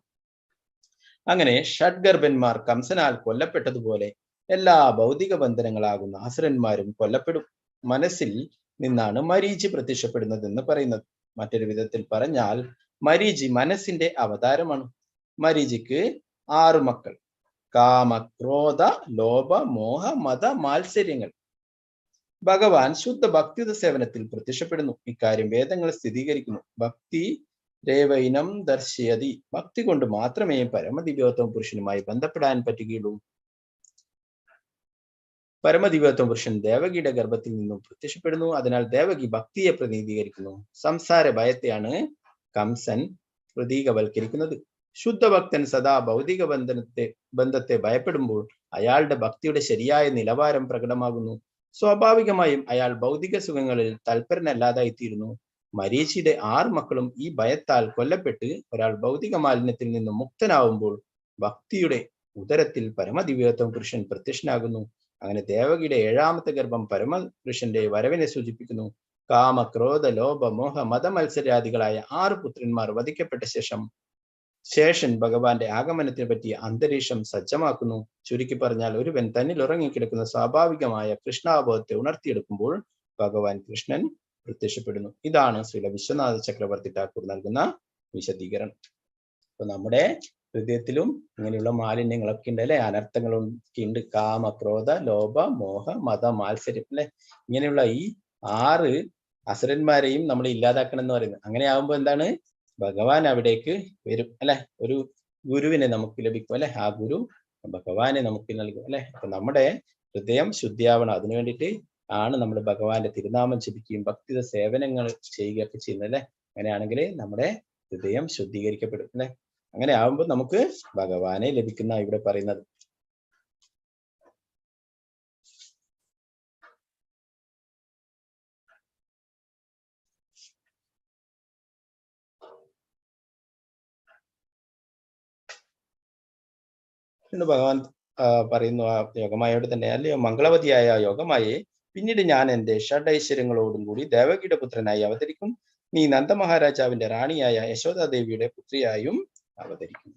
അങ്ങനെ ഷഡ്ഗർഭന്മാർ കംസനാൽ കൊല്ലപ്പെട്ടതുപോലെ എല്ലാ ഭൗതിക ബന്ധനങ്ങളാകുന്ന അസുരന്മാരും കൊല്ലപ്പെടും. മനസ്സിൽ നിന്നാണ് മരീചി പ്രത്യക്ഷപ്പെടുന്നതെന്ന് പറയുന്നത്. മറ്റൊരു വിധത്തിൽ പറഞ്ഞാൽ മരീചി മനസ്സിന്റെ അവതാരമാണ്. മരീചിക്ക് 6 മക്കൾ: കാമ, ക്രോധ, ലോഭ, മോഹ, മത, മാത്സര്യങ്ങൾ. ഭഗവാൻ ശുദ്ധ ഭക്തിയുത സേവനത്തിൽ പ്രത്യക്ഷപ്പെടുന്നു. ഇക്കാര്യം വേദങ്ങൾ സ്ഥിരീകരിക്കുന്നു. ഭക്തി രേവൈനം ദർശയതി. ഭക്തി കൊണ്ട് മാത്രമേ പരമദിവ്യോത്തമ പുരുഷനുമായി ബന്ധപ്പെടാൻ പറ്റുകയുള്ളൂ. പരമദിവ്യോത്തമ പുരുഷൻ ദേവകിയുടെ ഗർഭത്തിൽ നിന്നും പ്രത്യക്ഷപ്പെടുന്നു. അതിനാൽ ദേവകി ഭക്തിയെ പ്രതിനിധീകരിക്കുന്നു. സംസാര ഭയത്തെയാണ് കംസൻ പ്രതീകവൽക്കരിക്കുന്നത്. ശുദ്ധഭക്തൻ സദാ ഭൗതിക ബന്ധത്തെ ഭയപ്പെടുമ്പോൾ അയാളുടെ ഭക്തിയുടെ ശരിയായ നിലവാരം പ്രകടമാകുന്നു. സ്വാഭാവികമായും അയാൾ ഭൗതിക സുഖങ്ങളിൽ തൽപരനല്ലാതായിത്തീരുന്നു. മരീചിയുടെ 6 മക്കളും ഈ ഭയത്താൽ കൊല്ലപ്പെട്ട് ഒരാൾ ഭൗതിക മാലിന്യത്തിൽ നിന്നും മുക്തനാവുമ്പോൾ ഭക്തിയുടെ ഉദരത്തിൽ പരമദിവ്യോത്തമ പുരുഷൻ പ്രത്യക്ഷനാകുന്നു. അങ്ങനെ ദേവകിയുടെ 7ാമത്തെ ഗർഭം പരമപുരുഷന്റെ വരവിനെ സൂചിപ്പിക്കുന്നു. കാമ, ക്രോധ, ലോഭ, മോഹ, മതമത്സരാദികളായ 6 പുത്രന്മാർ വധിക്കപ്പെട്ട ശേഷൻ ഭഗവാന്റെ ആഗമനത്തിനെ പറ്റി അന്തരീക്ഷം സജ്ജമാക്കുന്നു. ചുരുക്കി പറഞ്ഞാൽ ഒരുവൻ തന്നിൽ ഉറങ്ങിക്കിടക്കുന്ന സ്വാഭാവികമായ കൃഷ്ണാബോധത്തെ ഉണർത്തിയെടുക്കുമ്പോൾ ഭഗവാൻ കൃഷ്ണൻ പ്രത്യക്ഷപ്പെടുന്നു. ഇതാണ് ശ്രീല വിശ്വനാഥ ചക്രവർത്തി ഠാക്കൂർ നൽകുന്ന വിശദീകരണം. അപ്പൊ നമ്മുടെ ഹൃദയത്തിലും ഇങ്ങനെയുള്ള മാലിന്യങ്ങളൊക്കെ ഉണ്ട് അല്ലെ, അനർത്ഥങ്ങളൊക്കെ ഉണ്ട്. കാമ, ക്രോധ, ലോഭ, മോഹ, മത, മാത്സര്യം അല്ലെ, ഇങ്ങനെയുള്ള ഈ 6 അസുരന്മാരെയും നമ്മൾ ഇല്ലാതാക്കണം എന്ന് പറയുന്നത്. അങ്ങനെ ആകുമ്പോൾ എന്താണ്, ഭഗവാൻ അവിടേക്ക് വരും അല്ലെ, ഒരു ഗുരുവിനെ നമുക്ക് ലഭിക്കും അല്ലെ, ആ ഗുരു ഭഗവാനെ നമുക്ക് നൽകും അല്ലെ. അപ്പൊ നമ്മുടെ ഹൃദയം ശുദ്ധിയാവണം. അതിനു വേണ്ടിയിട്ട് ആണ് നമ്മൾ ഭഗവാന്റെ തിരുനാമം ജപിക്കുകയും ഭക്തിത സേവനങ്ങൾ ചെയ്യുകയൊക്കെ ചെയ്യുന്നത് അല്ലെ. അങ്ങനെയാണെങ്കിൽ നമ്മുടെ ഹൃദയം ശുദ്ധീകരിക്കപ്പെടും അല്ലെ. അങ്ങനെ ആവുമ്പോൾ നമുക്ക് ഭഗവാനെ ലഭിക്കുന്ന ഇവിടെ പറയുന്നത്. ഭഗവാൻ പറയുന്നു ആ യോഗമായയോട് തന്നെ, അല്ലയോ മംഗളവതിയായ യോഗമായെ, പിന്നീട് ഞാൻ എന്റെ ഷഡൈശ്വര്യങ്ങളോടും കൂടി ദേവകിയുടെ പുത്രനായി അവതരിക്കും. നീ നന്ദമഹാരാജാവിന്റെ റാണിയായ യശോദാദേവിയുടെ പുത്രിയായും അവതരിക്കും.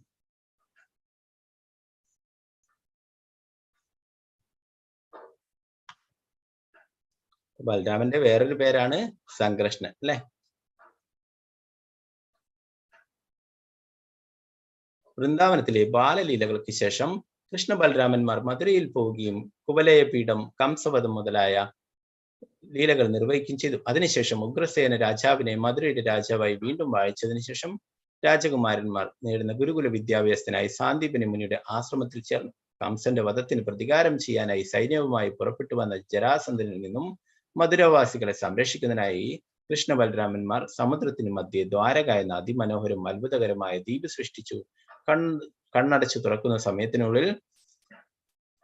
ബലരാമന്റെ വേറൊരു പേരാണ് സംകൃഷ്ണൻ അല്ലെ. വൃന്ദാവനത്തിലെ ബാലലീലകൾക്ക് ശേഷം കൃഷ്ണ ബലരാമന്മാർ മധുരയിൽ പോവുകയും കുവലയപീഠം, കംസവധം മുതലായ ലീലകൾ നിർവഹിക്കുകയും ചെയ്തു. അതിനുശേഷം ഉഗ്രസേന രാജാവിനെ മധുരയുടെ രാജാവായി വീണ്ടും വാഴിച്ചതിനു ശേഷം രാജകുമാരന്മാർ നേടുന്ന ഗുരുകുല വിദ്യാഭ്യാസത്തിനായി സാന്ദീപനി മുനിയുടെ ആശ്രമത്തിൽ ചേർന്നു. കംസന്റെ വധത്തിന് പ്രതികാരം ചെയ്യാനായി സൈന്യവുമായി പുറപ്പെട്ടു വന്ന ജരാസന്ധനിൽ നിന്നും മധുരവാസികളെ സംരക്ഷിക്കുന്നതിനായി കൃഷ്ണ ബലരാമന്മാർ സമുദ്രത്തിന് മധ്യേ ദ്വാരക എന്ന അതിമനോഹരവും അത്ഭുതകരമായ ദ്വീപ് സൃഷ്ടിച്ചു. കണ്ണടച്ചു തുറക്കുന്ന സമയത്തിനുള്ളിൽ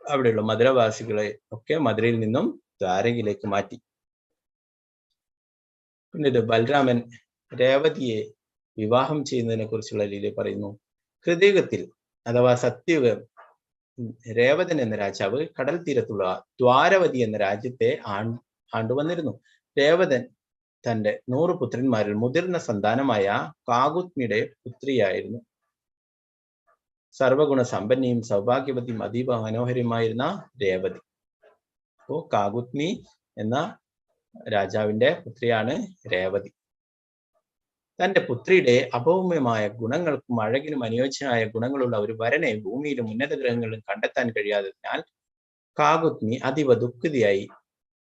അവിടെയുള്ള മധുരവാസികളെ ഒക്കെ മധുരയിൽ നിന്നും ദ്വാരകയിലേക്ക് മാറ്റി. പിന്നീട് ബലരാമൻ രേവതിയെ വിവാഹം ചെയ്യുന്നതിനെ കുറിച്ചുള്ള ലീല പറയുന്നു. കൃതയുഗത്തിൽ അഥവാ സത്യയുഗം രേവതൻ എന്ന രാജാവ് കടൽ തീരത്തുള്ള ദ്വാരവതി എന്ന രാജ്യത്തെ ആണ്ടുവന്നിരുന്നു. രേവതൻ തന്റെ 100 പുത്രന്മാരിൽ മുതിർന്ന സന്താനമായ കാകുത്മിയുടെ പുത്രിയായിരുന്നു. സർവഗുണ സമ്പന്നയും സൗഭാഗ്യവതിയും അതീവ മനോഹരമായിരുന്ന രേവതി. അപ്പോ കാകുത്മി എന്ന രാജാവിന്റെ പുത്രിയാണ് രേവതി. തന്റെ പുത്രിയുടെ അഭൗമ്യമായ ഗുണങ്ങൾക്കും അഴകിനും അനുയോജ്യമായ ഗുണങ്ങളുള്ള ഒരു വരനെ ഭൂമിയിലും ഉന്നത ഗ്രഹങ്ങളിലും കണ്ടെത്താൻ കഴിയാത്തതിനാൽ കാകുത്മി അതീവ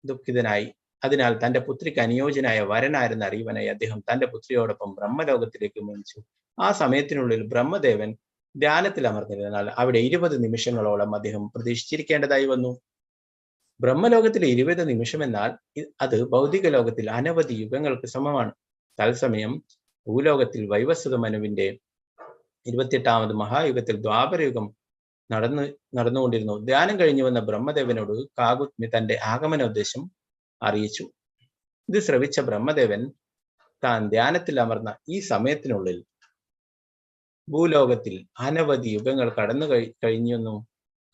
ദുഃഖിതനായി. അതിനാൽ തന്റെ പുത്രിക്ക് അനുയോജ്യനായ വരനാരെന്ന് അറിയുവാനായി അദ്ദേഹം തന്റെ പുത്രിയോടൊപ്പം ബ്രഹ്മലോകത്തിലേക്ക് നയിച്ചു. ആ സമയത്തിനുള്ളിൽ ബ്രഹ്മദേവൻ ധ്യാനത്തിൽ അമർന്നിരുന്നാൽ അവിടെ 20 നിമിഷങ്ങളോളം അദ്ദേഹം പ്രതീക്ഷിച്ചിരിക്കേണ്ടതായി വന്നു. ബ്രഹ്മലോകത്തിലെ 20 നിമിഷം എന്നാൽ അത് ഭൗതിക ലോകത്തിൽ അനവധി യുഗങ്ങൾക്ക് സമമാണ്. തത്സമയം ഭൂലോകത്തിൽ വൈവസ്വത മനുവിന്റെ 28ാമത് മഹായുഗത്തിൽ ദ്വാപരയുഗം നടന്നുകൊണ്ടിരുന്നു. ധ്യാനം കഴിഞ്ഞു വന്ന ബ്രഹ്മദേവനോട് കാകുത്മി തന്റെ ആഗമനോദ്ദേശം അറിയിച്ചു. ഇത് ശ്രവിച്ച ബ്രഹ്മദേവൻ താൻ ധ്യാനത്തിൽ അമർന്ന ഈ സമയത്തിനുള്ളിൽ ഭൂലോകത്തിൽ അനവധി യുഗങ്ങൾ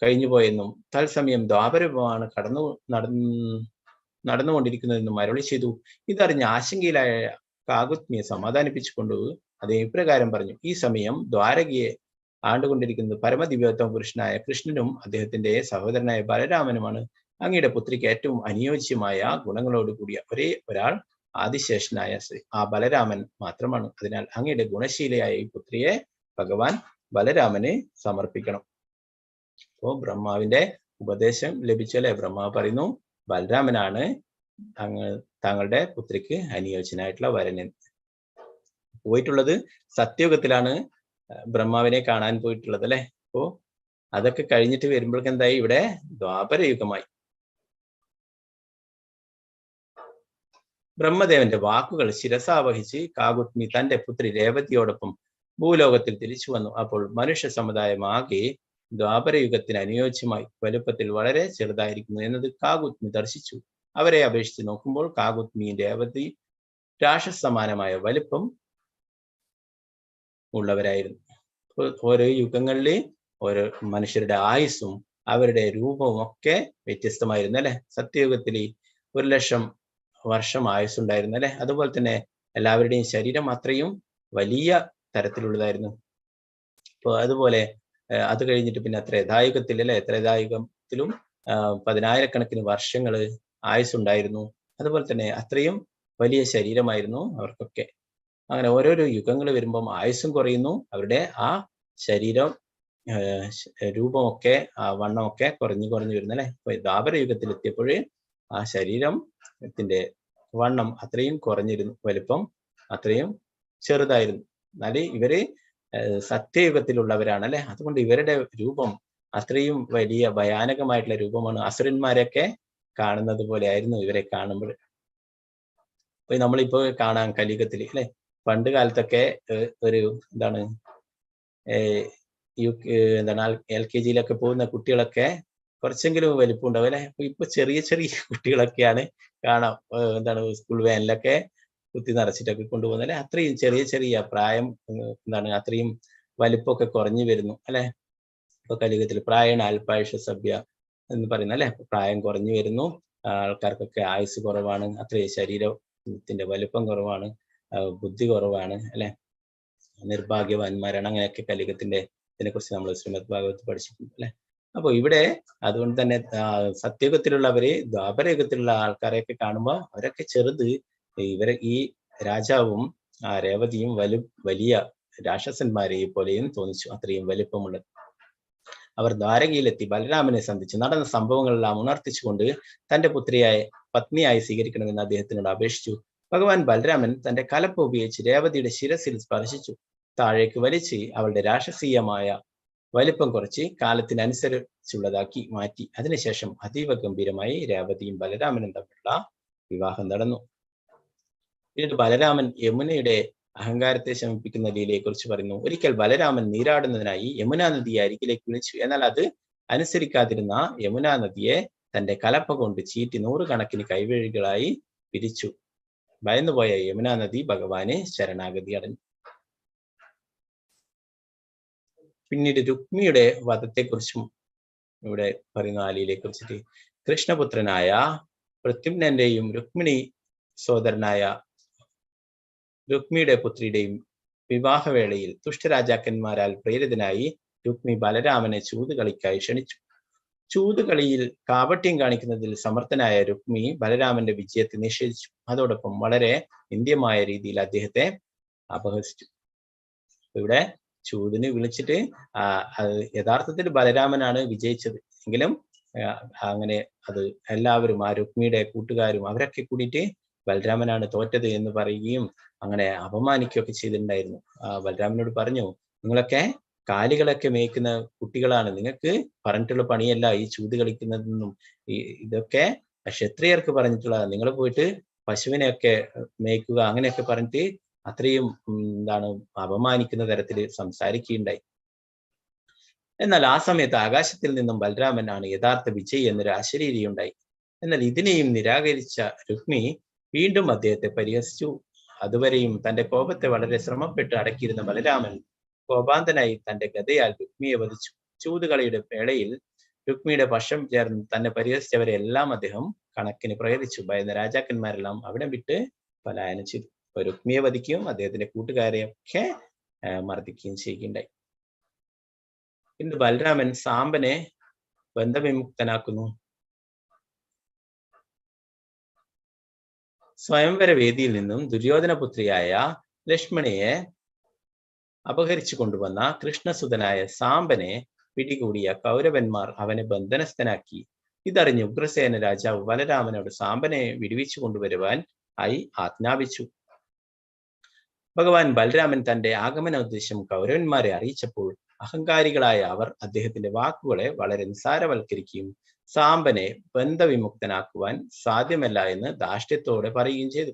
കഴിഞ്ഞുപോയെന്നും തത്സമയം ദ്വാപരയുഗമാണ് നടന്നുകൊണ്ടിരിക്കുന്നതെന്നും അരുളി ചെയ്തു. ഇതറിഞ്ഞ ആശങ്കയിലായ കാകുത്മിയെ സമാധാനിപ്പിച്ചുകൊണ്ട് അദ്ദേഹം ഇപ്രകാരം പറഞ്ഞു. ഈ സമയം ദ്വാരകയെ ആണ്ടുകൊണ്ടിരിക്കുന്നത് പരമദിവ്യോത്തമ പുരുഷനായ കൃഷ്ണനും അദ്ദേഹത്തിന്റെ സഹോദരനായ ബലരാമനുമാണ്. അങ്ങയുടെ പുത്രിക്ക് ഏറ്റവും അനുയോജ്യമായ ഗുണങ്ങളോട് കൂടിയ ഒരേ ഒരാൾ ആദിശേഷനായ ആ ബലരാമൻ മാത്രമാണ്. അതിനാൽ അങ്ങയുടെ ഗുണശീലയായ ഈ പുത്രിയെ ഭഗവാൻ ബലരാമന് സമർപ്പിക്കണം. അപ്പോ ബ്രഹ്മാവിന്റെ ഉപദേശം ലഭിച്ചല്ലേ. ബ്രഹ്മാവ് പറയുന്നു ബലരാമനാണ് താങ്കളുടെ പുത്രിക്ക് അനുയോജ്യനായിട്ടുള്ള വരൻ. പോയിട്ടുള്ളത് സത്യയുഗത്തിലാണ് ബ്രഹ്മാവിനെ കാണാൻ പോയിട്ടുള്ളത് അല്ലെ. അപ്പോ അതൊക്കെ കഴിഞ്ഞിട്ട് വരുമ്പോഴേക്ക് എന്തായി, ഇവിടെ ദ്വാപരയുഗമായി. ബ്രഹ്മദേവന്റെ വാക്കുകൾ ശിരസാവഹിച്ച് കാകുത്മി തന്റെ പുത്രി രേവതിയോടൊപ്പം ഭൂലോകത്തിൽ തിരിച്ചു വന്നു. അപ്പോൾ മനുഷ്യ സമുദായമാകെ ദ്വാപരയുഗത്തിന് അനുയോജ്യമായി വലുപ്പത്തിൽ വളരെ ചെറുതായിരിക്കുന്നു എന്നത് കാകുത്മി ദർശിച്ചു. അവരെ അപേക്ഷിച്ച് നോക്കുമ്പോൾ കാകുത്മിയും രേവതി രാക്ഷസ സമാനമായ വലുപ്പം ഉള്ളവരായിരുന്നു. ഓരോ യുഗങ്ങളിലെ ഓരോ മനുഷ്യരുടെ ആയുസ്സും അവരുടെ രൂപവും ഒക്കെ വ്യത്യസ്തമായിരുന്നു അല്ലെ. സത്യയുഗത്തിൽ 1,00,000 വർഷം ആയുസ്സുണ്ടായിരുന്നു അല്ലെ. അതുപോലെ തന്നെ എല്ലാവരുടെയും ശരീരം അത്രയും വലിയ തരത്തിലുള്ളതായിരുന്നു. അപ്പോൾ അതുപോലെ അത് കഴിഞ്ഞിട്ട് പിന്നെ ത്രേതായുഗത്തിൽ അല്ലെ, ത്രേതായുഗത്തിലും 10,000-കണക്കിന് വർഷങ്ങൾ ആയുസ്സുണ്ടായിരുന്നു. അതുപോലെ തന്നെ അത്രയും വലിയ ശരീരമായിരുന്നു അവർക്കൊക്കെ. അങ്ങനെ ഓരോരോ യുഗങ്ങൾ വരുമ്പം ആയുസ്സും കുറയുന്നു, അവരുടെ ആ ശരീരം രൂപമൊക്കെ വണ്ണമൊക്കെ കുറഞ്ഞു വരുന്നു അല്ലെ. അപ്പൊ ദ്വാപര യുഗത്തിലെത്തിയപ്പോൾ ആ ശരീരത്തിന്റെ വണ്ണം അത്രയും കുറഞ്ഞിരുന്നു, വലിപ്പം അത്രയും ചെറുതായിരുന്നു. എന്നാല് ഇവര് സത്യയുഗത്തിലുള്ളവരാണ് അല്ലെ. അതുകൊണ്ട് ഇവരുടെ രൂപം അത്രയും വലിയ ഭയാനകമായിട്ടുള്ള രൂപമാണ്. അസുരന്മാരെയൊക്കെ കാണുന്നത് പോലെ ആയിരുന്നു ഇവരെ കാണുമ്പോൾ. അപ്പൊ നമ്മളിപ്പോ കാണാം കലിയുഗത്തിൽ അല്ലെ. പണ്ട് കാലത്തൊക്കെ ഒരു എന്താണ് LKG പോകുന്ന കുട്ടികളൊക്കെ കുറച്ചെങ്കിലും വലിപ്പം ഉണ്ടാവും അല്ലെ. ഇപ്പൊ ചെറിയ കുട്ടികളൊക്കെയാണ് കാണാം, സ്കൂൾ വാനിലൊക്കെ കുത്തി നിറച്ചിട്ടൊക്കെ കൊണ്ടുപോകുന്നത് അല്ലെ. അത്രയും ചെറിയ പ്രായം അത്രയും വലിപ്പമൊക്കെ കുറഞ്ഞു വരുന്നു അല്ലെ. ഇപ്പൊ കലിയുഗത്തിൽ പ്രായണ അല്പായുഷ സഭ്യ എന്ന് പറയുന്ന അല്ലെ, പ്രായം കുറഞ്ഞു വരുന്നു, ആൾക്കാർക്കൊക്കെ ആയുസ് കുറവാണ്, അത്രയും ശരീരത്തിന്റെ വലിപ്പം കുറവാണ്, ബുദ്ധി കുറവാണ് അല്ലെ, നിർഭാഗ്യവാന്മാരാണ്, അങ്ങനെയൊക്കെ കലിയുഗത്തിന്റെ ഇതിനെക്കുറിച്ച് നമ്മൾ ശ്രീമദ് ഭാഗവത് പഠിച്ചിട്ടുണ്ട് അല്ലെ. അപ്പൊ ഇവിടെ അതുകൊണ്ട് തന്നെ സത്യയുഗത്തിലുള്ളവര് ദ്വാപരയുഗത്തിലുള്ള ആൾക്കാരെയൊക്കെ കാണുമ്പോൾ അവരൊക്കെ ചെറുത്, ഈ രാജാവും രേവതിയും വലിയ രാക്ഷസന്മാരെ പോലെയും തോന്നിച്ചു, അത്രയും വലിപ്പമുള്ളത്. അവർ ദ്വാരകയിലെത്തി ബലരാമനെ സന്ധിച്ചു നടന്ന സംഭവങ്ങളെല്ലാം ഉണർത്തിച്ചുകൊണ്ട് തന്റെ പത്നിയായി സ്വീകരിക്കണമെന്ന് അദ്ദേഹത്തിനോട് അപേക്ഷിച്ചു. ഭഗവാൻ ബലരാമൻ തന്റെ കലപ്പ ഉപയോഗിച്ച് രേവതിയുടെ ശിരസിൽ സ്പർശിച്ചു. താഴേക്ക് വലിച്ച് അവളുടെ രാക്ഷസീയമായ വലിപ്പം കുറച്ച് കാലത്തിനനുസരിച്ചുള്ളതാക്കി മാറ്റി. അതിനുശേഷം അതീവ ഗംഭീരമായി രേവതിയും ബലരാമനും തമ്മിലുള്ള വിവാഹം നടന്നു. പിന്നീട് ബലരാമൻ യമുനയുടെ അഹങ്കാരത്തെ ശമിപ്പിക്കുന്ന ലീലയെ കുറിച്ച് പറയുന്നു. ഒരിക്കൽ ബലരാമൻ നീരാടുന്നതിനായി യമുനാ നദിയെ അരികിലേക്ക് വിളിച്ചു. എന്നാൽ അത് അനുസരിക്കാതിരുന്ന യമുനാ നദിയെ തന്റെ കലപ്പ കൊണ്ട് ചീറ്റി 100 കണക്കിന് കൈവഴികളായി പിരിച്ചു. ഭയന്നുപോയ യമുനാ നദി ഭഗവാനെ ശരണാഗതി അടഞ്ഞു. പിന്നീട് രുക്മിയുടെ വധത്തെക്കുറിച്ചും ഇവിടെ പറയുന്ന ആ ലീലയെ കുറിച്ചിട്ട്, കൃഷ്ണപുത്രനായ പ്രത്യുമ്നന്റെയും രുക്മിണി സോദരനായ രുക്മിയുടെ പുത്രിയുടെയും വിവാഹവേളയിൽ ദുഷ്ടരാജാക്കന്മാരാൽ പ്രേരിതനായി രുക്മി ബലരാമനെ ചൂതുകളിക്കായി ക്ഷണിച്ചു. ചൂതുകളിയിൽ കാപട്യം കാണിക്കുന്നതിൽ സമർത്ഥനായ രുക്മി ബലരാമന്റെ വിജയത്തെ നിഷേധിച്ചു. അതോടൊപ്പം വളരെ നിന്ദ്യമായ രീതിയിൽ അദ്ദേഹത്തെ അപഹസിച്ചു. ഇവിടെ ചൂതിന് വിളിച്ചിട്ട് യഥാർത്ഥത്തിൽ ബലരാമനാണ് വിജയിച്ചത് എങ്കിലും അങ്ങനെ അത് എല്ലാവരും ആ രുക്മിയുടെ കൂട്ടുകാരും അവരൊക്കെ കൂടിയിട്ട് ബലരാമനാണ് തോറ്റത് എന്ന് പറയുകയും അങ്ങനെ അപമാനിക്കുകയൊക്കെ ചെയ്തിട്ടുണ്ടായിരുന്നു. ബലരാമനോട് പറഞ്ഞു, നിങ്ങളൊക്കെ കാലികളൊക്കെ മേയ്ക്കുന്ന കുട്ടികളാണ്, നിങ്ങൾക്ക് പറഞ്ഞിട്ടുള്ള പണിയല്ല ഈ ചൂത് കളിക്കുന്നതെന്നും ഇതൊക്കെ ക്ഷത്രിയർക്ക് പറഞ്ഞിട്ടുള്ള, നിങ്ങൾ പോയിട്ട് പശുവിനെയൊക്കെ മേയ്ക്കുക അങ്ങനെയൊക്കെ പറഞ്ഞിട്ട് അത്രയും അപമാനിക്കുന്ന തരത്തിൽ സംസാരിക്കുകയുണ്ടായി. എന്നാൽ ആ സമയത്ത് ആകാശത്തിൽ നിന്നും ബലരാമനാണ് യഥാർത്ഥ വിജയി എന്നൊരു അശരീരിയുണ്ടായി. എന്നാൽ ഇതിനെയും നിരാകരിച്ച രുക്മി വീണ്ടും അദ്ദേഹത്തെ പരിഹസിച്ചു. അതുവരെയും തന്റെ കോപത്തെ വളരെ ശ്രമപ്പെട്ട് അടക്കിയിരുന്ന ബലരാമൻ കോപാന്തനായി തന്റെ ഗദയാൽ രുക്മിയെ വധിച്ചു. ചൂതുകളിയുടെ വേളയിൽ രുക്മിയുടെ പക്ഷം ചേർന്ന് തന്നെ പരിഹസിച്ചവരെ എല്ലാം അദ്ദേഹം കണക്കിന് പ്രേരിച്ചു. ഭയന്ന രാജാക്കന്മാരെല്ലാം അവിടെ വിട്ട് പലായനം ചെയ്തു. രുക്മിയെ വധിക്കുകയും അദ്ദേഹത്തിന്റെ കൂട്ടുകാരെയൊക്കെ മർദ്ദിക്കുകയും ചെയ്യുകയുണ്ടായി. ഇന്ന് ബലരാമൻ സാമ്പനെ ബന്ധവിമുക്തനാക്കുന്നു. സ്വയംവര വേദിയിൽ നിന്നും ദുര്യോധനപുത്രിയായ ലക്ഷ്മണിയെ അപഹരിച്ചു കൊണ്ടുവന്ന കൃഷ്ണസുതനായ സാമ്പനെ പിടികൂടിയ കൗരവന്മാർ അവനെ ബന്ധനസ്ഥനാക്കി. ഇതറിഞ്ഞ് ഉഗ്രസേന രാജാവ് ബലരാമനോട് സാമ്പനെ വിടുവിച്ചു കൊണ്ടുവരുവാൻ ആയി ആജ്ഞാപിച്ചു. ഭഗവാൻ ബലരാമൻ തന്റെ ആഗമനോദ്ദേശം കൗരവന്മാരെ അറിയിച്ചപ്പോൾ അഹങ്കാരികളായ അവർ അദ്ദേഹത്തിന്റെ വാക്കുകളെ വളരെ നിസ്സാരവൽക്കരിക്കുകയും സാമ്പനെ ബന്ധവിമുക്തനാക്കുവാൻ സാധ്യമല്ല എന്ന് ധാർഷ്ട്യത്തോടെ പറയുകയും ചെയ്തു.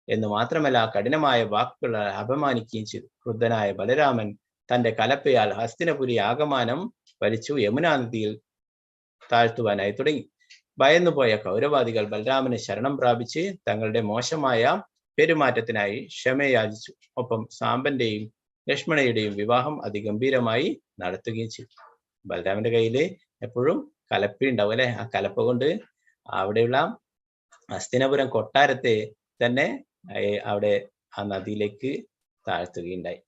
എന്ന് മാത്രമല്ല കഠിനമായ വാക്കുകളെ അപമാനിക്കുകയും ചെയ്തു. ക്രുദ്ധനായ ബലരാമൻ തന്റെ കലപ്പയാൽ ഹസ്തിനപുരി ആകമാനം വലിച്ചു യമുനാ നദിയിൽ താഴ്ത്തുവാനായി തുടങ്ങി. ഭയന്നുപോയ കൗരവാദികൾ ബലരാമനെ ശരണം പ്രാപിച്ച് തങ്ങളുടെ മോശമായ പെരുമാറ്റത്തിനായി ക്ഷമയാചിച്ചു. ഒപ്പം സാമ്പന്റെയും ലക്ഷ്മണയുടെയും വിവാഹം അതിഗംഭീരമായി നടത്തുകയും ചെയ്തു. ബലരാമന്റെ കയ്യില് എപ്പോഴും കലപ്പ ഉണ്ടാവും അല്ലെ. ആ കലപ്പ കൊണ്ട് അവിടെയുള്ള ഹസ്തിനപുരം കൊട്ടാരത്തെ തന്നെ അവിടെ ആ നദിയിലേക്ക് താഴ്ത്തുകയുണ്ടായി.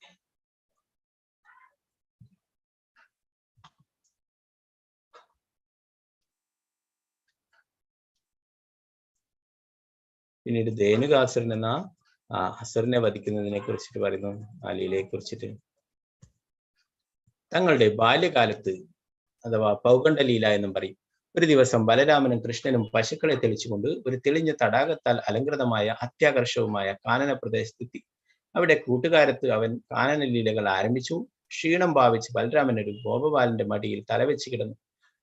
പിന്നീട് ധേനുകാസുരൻ എന്ന അസുരനെ വധിക്കുന്നതിനെ കുറിച്ചിട്ട് പറയുന്നു, ആ ലീലയെ കുറിച്ചിട്ട്. തങ്ങളുടെ ബാല്യകാലത്ത് അഥവാ പൗഗണ്ഡലീല എന്നും പറയും. ഒരു ദിവസം ബലരാമനും കൃഷ്ണനും പശുക്കളെ തെളിച്ചുകൊണ്ട് ഒരു തെളിഞ്ഞ തടാകത്താൽ അലങ്കൃതമായ അത്യാകർഷവുമായ കാനന പ്രദേശത്തെത്തി. അവിടെ കൂട്ടുകാരത്ത് അവൻ കാനന ലീലകൾ ആരംഭിച്ചു. ക്ഷീണം ഭാവിച്ച് ബലരാമൻ ഒരു ഗോപബാലന്റെ മടിയിൽ തലവെച്ച് കിടന്നു.